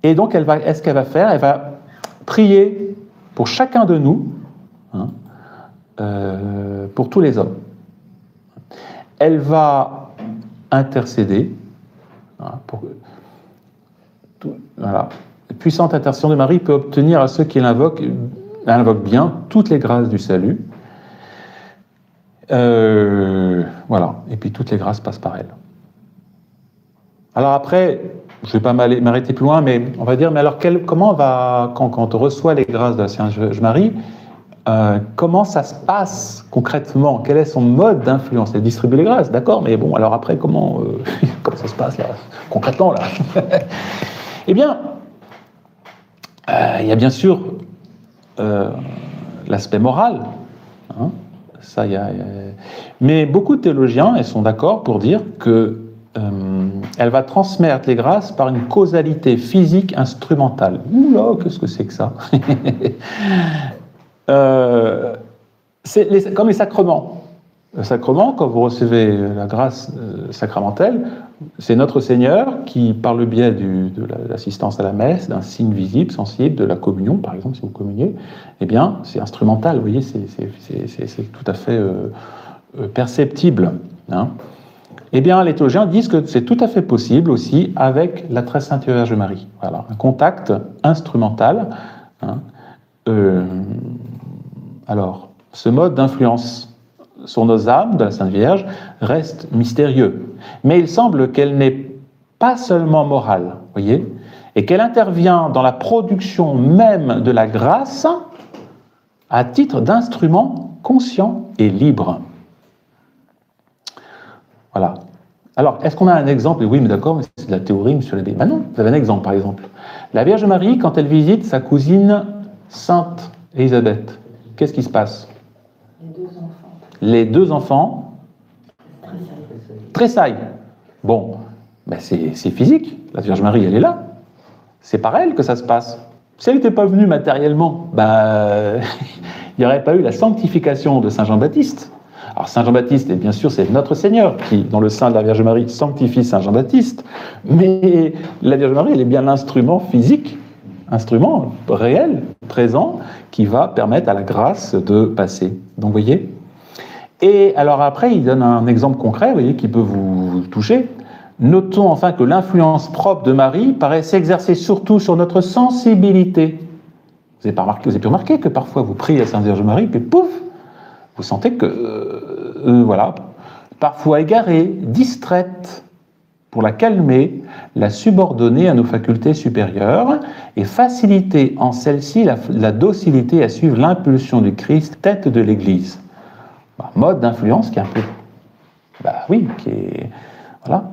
Et donc, ce qu'elle va faire, elle va prier pour chacun de nous, hein, pour tous les hommes. Elle va intercéder, hein, voilà. La puissante intercession de Marie peut obtenir à ceux qui l'invoquent bien toutes les grâces du salut. Voilà. Et puis toutes les grâces passent par elle. Alors après, je ne vais pas m'arrêter plus loin, mais on va dire, mais alors comment quand on reçoit les grâces de la Sainte Vierge Marie, comment ça se passe concrètement? Quel est son mode d'influence? Elle distribue les grâces, d'accord, mais bon, alors après, comment ça se passe là, concrètement là? Eh bien, il y a bien sûr l'aspect moral, hein, ça, mais beaucoup de théologiens, ils sont d'accord pour dire que elle va transmettre les grâces par une causalité physique instrumentale. Oula, qu'est-ce que c'est que ça? C'est comme les sacrements. Le sacrement, quand vous recevez la grâce sacramentelle, c'est notre Seigneur qui, par le biais de l'assistance à la messe, d'un signe visible, sensible, de la communion, par exemple, si vous communiez, eh bien, c'est instrumental, vous voyez, c'est tout à fait perceptible. Hein. Eh bien, les théologiens disent que c'est tout à fait possible aussi avec la Très Sainte Vierge Marie. Voilà, un contact instrumental. Hein. Alors, ce mode d'influence sur nos âmes de la Sainte Vierge reste mystérieux. Mais il semble qu'elle n'est pas seulement morale, voyez, et qu'elle intervient dans la production même de la grâce à titre d'instrument conscient et libre. Voilà. Alors, est-ce qu'on a un exemple? Oui, mais d'accord, mais c'est de la théorie, monsieur l'abbé. Ben non, vous avez un exemple, par exemple. La Vierge Marie, quand elle visite sa cousine Sainte Élisabeth, qu'est-ce qui se passe? Les deux enfants tressaillent. Bon, ben c'est physique. La Vierge Marie, elle est là. C'est par elle que ça se passe. Si elle n'était pas venue matériellement, ben, il n'y aurait pas eu la sanctification de Saint Jean-Baptiste. Alors Saint Jean-Baptiste, et bien sûr, c'est notre Seigneur qui, dans le sein de la Vierge Marie, sanctifie Saint Jean-Baptiste. Mais la Vierge Marie, elle est bien l'instrument physique, instrument réel, présent, qui va permettre à la grâce de passer. Donc, vous voyez. Et alors après, il donne un exemple concret, vous voyez, qui peut vous toucher. Notons enfin que l'influence propre de Marie paraît s'exercer surtout sur notre sensibilité. Vous avez pu remarquer que parfois vous priez à Sainte Vierge Marie, puis pouf, vous sentez que, voilà, parfois égarée, distraite, pour la calmer, la subordonner à nos facultés supérieures et faciliter en celle-ci la docilité à suivre l'impulsion du Christ, tête de l'Église. Mode d'influence qui est un peu... oui, qui est... Voilà.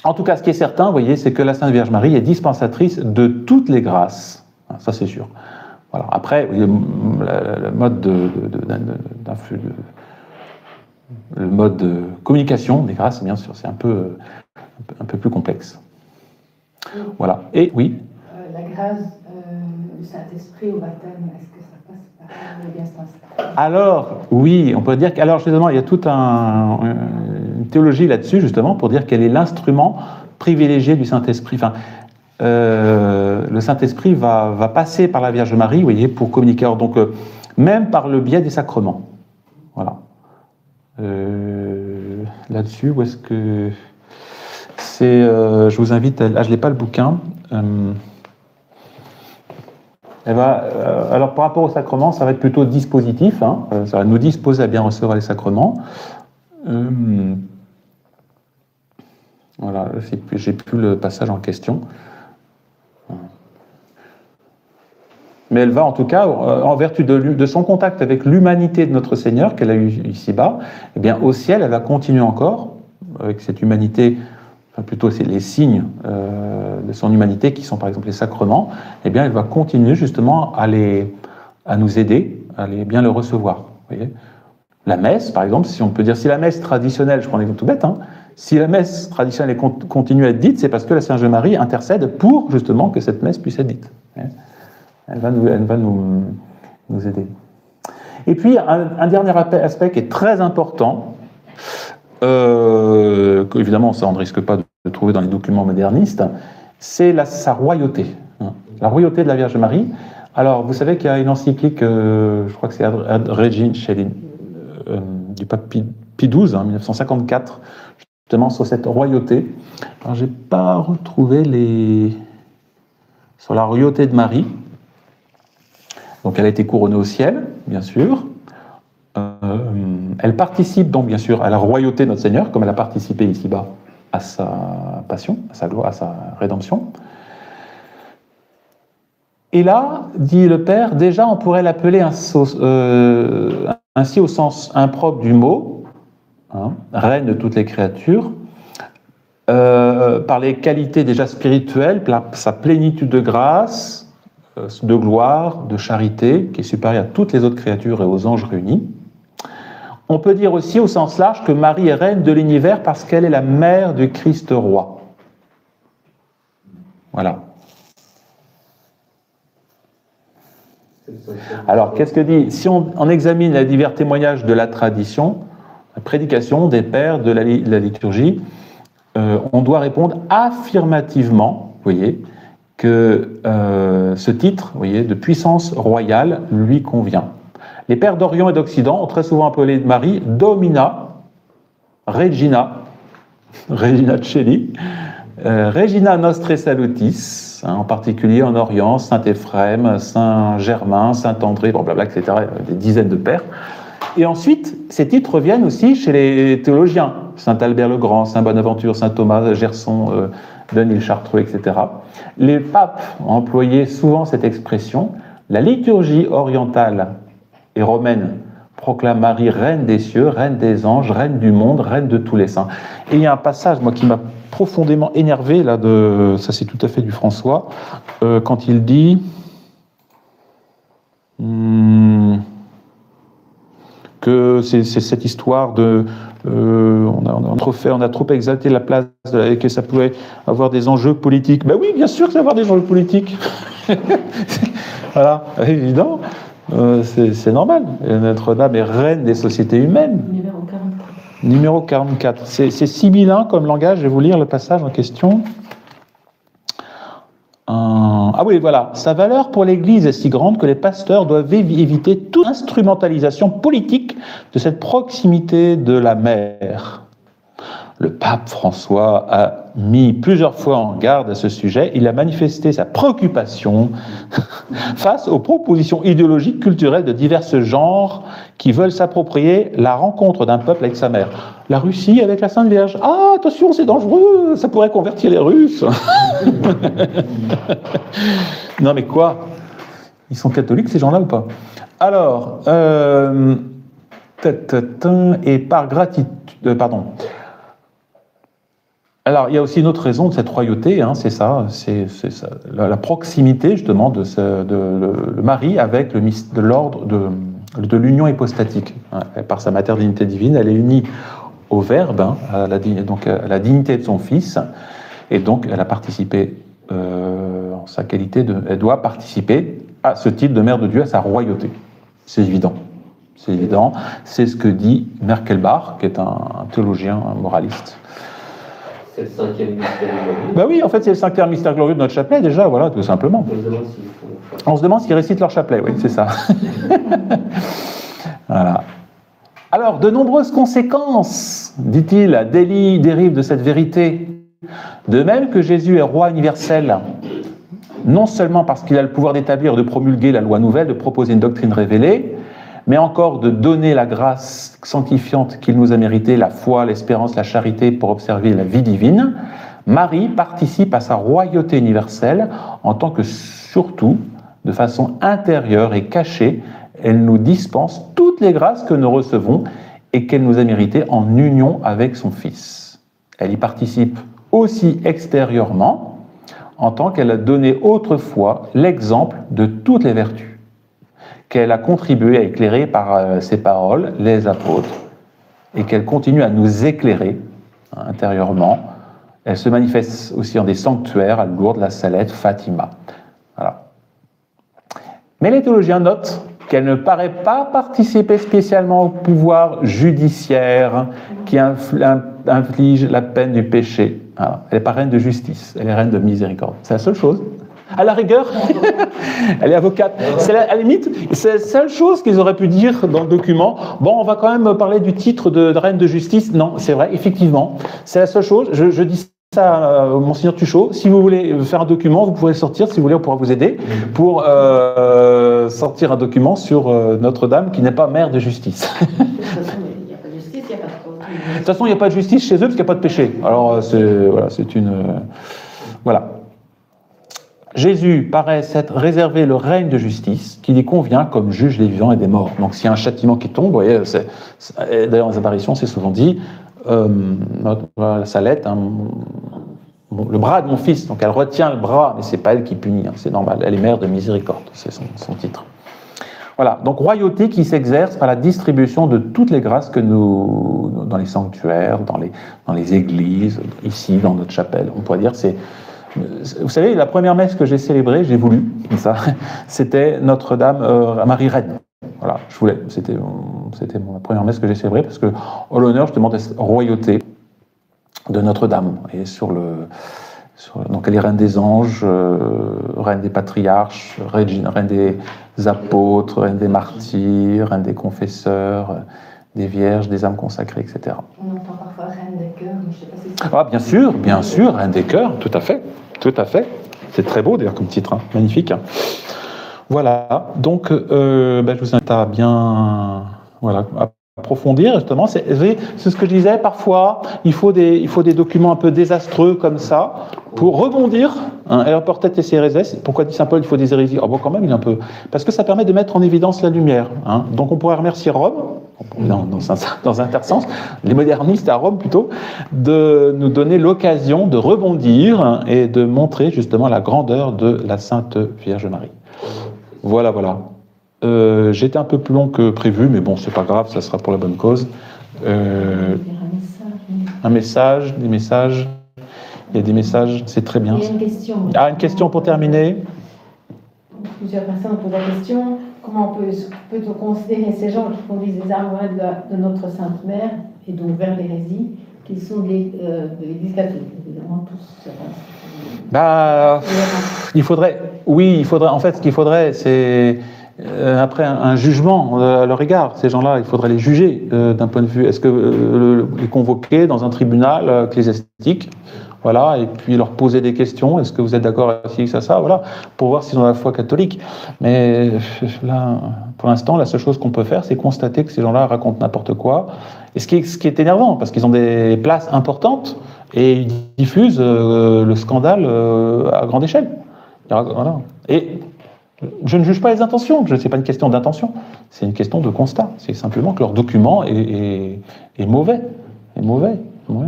En tout cas, ce qui est certain, vous voyez, c'est que la Sainte Vierge Marie est dispensatrice de toutes les grâces. Ça, c'est sûr. Voilà. Après, le mode le mode de communication des grâces, bien sûr, c'est un peu plus complexe. Voilà. Et oui. La grâce du Saint-Esprit au baptême, est-ce que ça passe par le Saint-Esprit? Alors, oui, on peut dire qu'alors justement, il y a toute une théologie là-dessus, justement, pour dire quel est l'instrument privilégié du Saint-Esprit. Enfin, le Saint-Esprit va passer par la Vierge Marie, vous voyez, pour communiquer. Alors, donc, même par le biais des sacrements. Voilà. Là-dessus, où est-ce que c'est je vous invite à... je n'ai pas le bouquin. Alors, par rapport au sacrement, ça va être plutôt dispositif. Ça va nous disposer à bien recevoir les sacrements. Voilà, j'ai plus le passage en question. Mais elle va, en tout cas, en vertu de son contact avec l'humanité de notre Seigneur, qu'elle a eu ici-bas, eh bien, au ciel, elle va continuer encore, avec cette humanité, enfin, plutôt c'est les signes de son humanité, qui sont par exemple les sacrements, eh bien, elle va continuer justement à nous aider, à bien le recevoir. Vous voyez, la messe, par exemple, si on peut dire, si la messe traditionnelle, je prends un exemple tout bête, si la messe traditionnelle continue à être dite, c'est parce que la Sainte Marie intercède pour justement que cette messe puisse être dite. Elle va nous aider. Et puis, un dernier aspect qui est très important, évidemment, ça on ne risque pas de trouver dans les documents modernistes, c'est sa royauté. La royauté de la Vierge Marie. Alors, vous savez qu'il y a une encyclique, je crois que c'est Ad Regina Coeli, du pape Pie XII, 1954, justement sur cette royauté. Alors, je n'ai pas retrouvé sur la royauté de Marie. Donc elle a été couronnée au ciel, bien sûr. Elle participe donc bien sûr à la royauté de notre Seigneur, comme elle a participé ici-bas à sa passion, à sa gloire, à sa rédemption. Et là, dit le Père, déjà on pourrait l'appeler ainsi au sens impropre du mot, reine de toutes les créatures, par les qualités déjà spirituelles, sa plénitude de grâce, de gloire, de charité, qui est supérieure à toutes les autres créatures et aux anges réunis. On peut dire aussi au sens large que Marie est reine de l'univers parce qu'elle est la mère du Christ roi. Voilà. Alors, qu'est-ce que dit? Si on examine les divers témoignages de la tradition, la prédication des pères de la liturgie, on doit répondre affirmativement, vous voyez, que ce titre, vous voyez, de puissance royale lui convient. Les pères d'Orient et d'Occident ont très souvent appelé Marie Domina, Regina Coeli, Regina Nostre Salutis, en particulier en Orient, Saint Éphrem, Saint Germain, Saint André, blablabla, etc., des dizaines de pères. Et ensuite, ces titres reviennent aussi chez les théologiens, Saint Albert le Grand, Saint Bonaventure, Saint Thomas, Gerson, Denis Chartreux, etc. Les papes ont employé souvent cette expression. La liturgie orientale et romaine proclame Marie reine des cieux, reine des anges, reine du monde, reine de tous les saints. Et il y a un passage, moi, qui m'a profondément énervé, là, ça c'est tout à fait du François, quand il dit que c'est cette histoire de on a trop exalté la place et que ça pouvait avoir des enjeux politiques. Ben oui, bien sûr que ça va avoir des enjeux politiques. Voilà, évident. C'est normal. Notre-Dame est reine des sociétés humaines. Numéro 44. Numéro 44. C'est sibyllin comme langage. Je vais vous lire le passage en question. Ah oui, voilà. Sa valeur pour l'Église est si grande que les pasteurs doivent éviter toute instrumentalisation politique de cette proximité de la mère. Le pape François a mis plusieurs fois en garde à ce sujet. Il a manifesté sa préoccupation face aux propositions idéologiques culturelles de divers genres qui veulent s'approprier la rencontre d'un peuple avec sa mère. La Russie avec la Sainte Vierge. Ah, attention, c'est dangereux, ça pourrait convertir les Russes. Non mais quoi? Ils sont catholiques ces gens-là ou pas? Alors, et par gratitude, pardon. Alors, il y a aussi une autre raison de cette royauté, hein, c'est ça, la proximité justement de le Marie avec de l'ordre de l'union hypostatique. Hein. Par sa maternité divine, elle est unie au Verbe, hein, à la dignité de son Fils, et donc elle a participé, en sa qualité elle doit participer à ce titre de mère de Dieu, à sa royauté. C'est évident. C'est évident. C'est ce que dit Merkelbach, qui est un théologien, un moraliste. C'est le 5e mystère glorieux. Ben oui, en fait, c'est le 5e mystère glorieux de notre chapelet, déjà, voilà, tout simplement. On se demande s'ils récitent leur chapelet, oui, c'est ça. Voilà. Alors, de nombreuses conséquences, dit-il, dérivent de cette vérité. De même que Jésus est roi universel, non seulement parce qu'il a le pouvoir d'établir et de promulguer la loi nouvelle, de proposer une doctrine révélée, mais encore de donner la grâce sanctifiante qu'il nous a méritée, la foi, l'espérance, la charité pour observer la vie divine, Marie participe à sa royauté universelle en tant que, surtout, de façon intérieure et cachée, elle nous dispense toutes les grâces que nous recevons et qu'elle nous a méritées en union avec son Fils. Elle y participe aussi extérieurement, en tant qu'elle a donné autrefois l'exemple de toutes les vertus, qu'elle a contribué à éclairer par ses paroles les apôtres, et qu'elle continue à nous éclairer intérieurement. Elle se manifeste aussi en des sanctuaires à Lourdes, la Salette, Fatima. Voilà. Mais les théologiens notent qu'elle ne paraît pas participer spécialement au pouvoir judiciaire qui inflige la peine du péché. Alors, elle n'est pas reine de justice, elle est reine de miséricorde. C'est la seule chose. À la rigueur, elle est avocate. C'est à la limite, c'est la seule chose qu'ils auraient pu dire dans le document. Bon, on va quand même parler du titre de reine de justice. Non, c'est vrai, effectivement. C'est la seule chose. Je dis ça à Monseigneur Tuchot. Si vous voulez faire un document, vous pouvez le sortir. Si vous voulez, on pourra vous aider pour sortir un document sur Notre-Dame qui n'est pas mère de justice. De toute façon, il n'y a pas de justice, il n'y a pas de cause. De toute façon, il n'y a pas de justice chez eux parce qu'il n'y a pas de péché. Alors, c'est une... Voilà. Jésus paraît s'être réservé le règne de justice qui lui convient comme juge des vivants et des morts. Donc s'il y a un châtiment qui tombe, vous voyez, d'ailleurs dans les apparitions, c'est souvent dit, la Salette, hein, le bras de mon fils, donc elle retient le bras, mais c'est pas elle qui punit, hein, c'est normal, elle est mère de miséricorde, c'est son titre. Voilà, donc royauté qui s'exerce par la distribution de toutes les grâces que nous, dans les sanctuaires, dans les églises, ici, dans notre chapelle, on pourrait dire, c'est... Vous savez, la première messe que j'ai célébrée, j'ai voulu, comme ça, c'était Notre-Dame Marie Reine. Voilà, je voulais, c'était la première messe que j'ai célébrée parce que, en l'honneur, justement, de cette royauté de Notre-Dame. Et donc elle est reine des anges, reine des patriarches, reine des apôtres, reine des martyrs, reine des confesseurs, des vierges, des âmes consacrées, etc. On entend parfois reine des cœurs, mais je ne sais pas si c'est... Ah, bien sûr, reine des cœurs, tout à fait. C'est très beau d'ailleurs comme titre, hein. Magnifique. Hein. Voilà, donc je vous invite à bien approfondir justement. C'est ce que je disais, parfois il faut des documents un peu désastreux comme ça pour rebondir. Hein, alors peut-être ses hérésies. Pourquoi dit saint Paul il faut des hérésies? Ah bon, quand même, il est un peu... Parce que ça permet de mettre en évidence la lumière. Hein. Donc on pourrait remercier Rome, dans un certain sens, les modernistes à Rome plutôt, de nous donner l'occasion de rebondir et de montrer justement la grandeur de la Sainte Vierge Marie. Voilà. J'étais un peu plus long que prévu, mais bon, c'est pas grave, ça sera pour la bonne cause. Un message, des messages. Il y a des messages, c'est très bien. Il y a une question. Ah, une question pour terminer. Plusieurs personnes posent la question, comment peut-on considérer ces gens qui conduisent les armoires de notre Sainte Mère, et donc vers l'hérésie, qu'ils sont de l'Église catholique, évidemment tous. En fait, ce qu'il faudrait, c'est après un jugement à leur égard. Ces gens-là, il faudrait les juger d'un point de vue. Est-ce que les convoquer dans un tribunal ecclésiastique, voilà, et puis leur poser des questions. Est-ce que vous êtes d'accord avec ça, voilà, pour voir s'ils ont la foi catholique. Mais là, pour l'instant, la seule chose qu'on peut faire, c'est constater que ces gens-là racontent n'importe quoi. Et ce qui est énervant, parce qu'ils ont des places importantes et ils diffusent le scandale à grande échelle. Voilà. Et je ne juge pas les intentions, ce n'est pas une question d'intention, c'est une question de constat. C'est simplement que leur document est mauvais. Est mauvais. Ouais.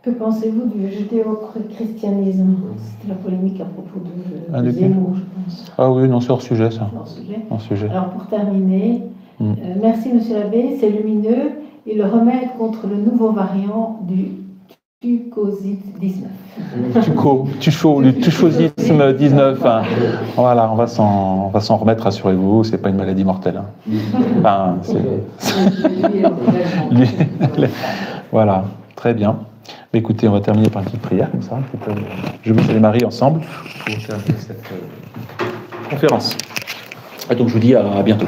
Que pensez-vous du judéo-christianisme? C'était la polémique à propos de Zemmour, je pense. Ah oui, non, c'est hors sujet, ça. Hors sujet. Alors, pour terminer, merci, monsieur l'abbé, c'est lumineux. Et le remède contre le nouveau variant du Tucosite-19. Le tuchosisme 19. Hein. Voilà, on va s'en remettre, rassurez-vous, c'est pas une maladie mortelle. Hein. Enfin, voilà, très bien. Écoutez, on va terminer par une petite prière, comme ça. Je vous salue Marie ensemble pour terminer cette conférence. Et donc, je vous dis à bientôt.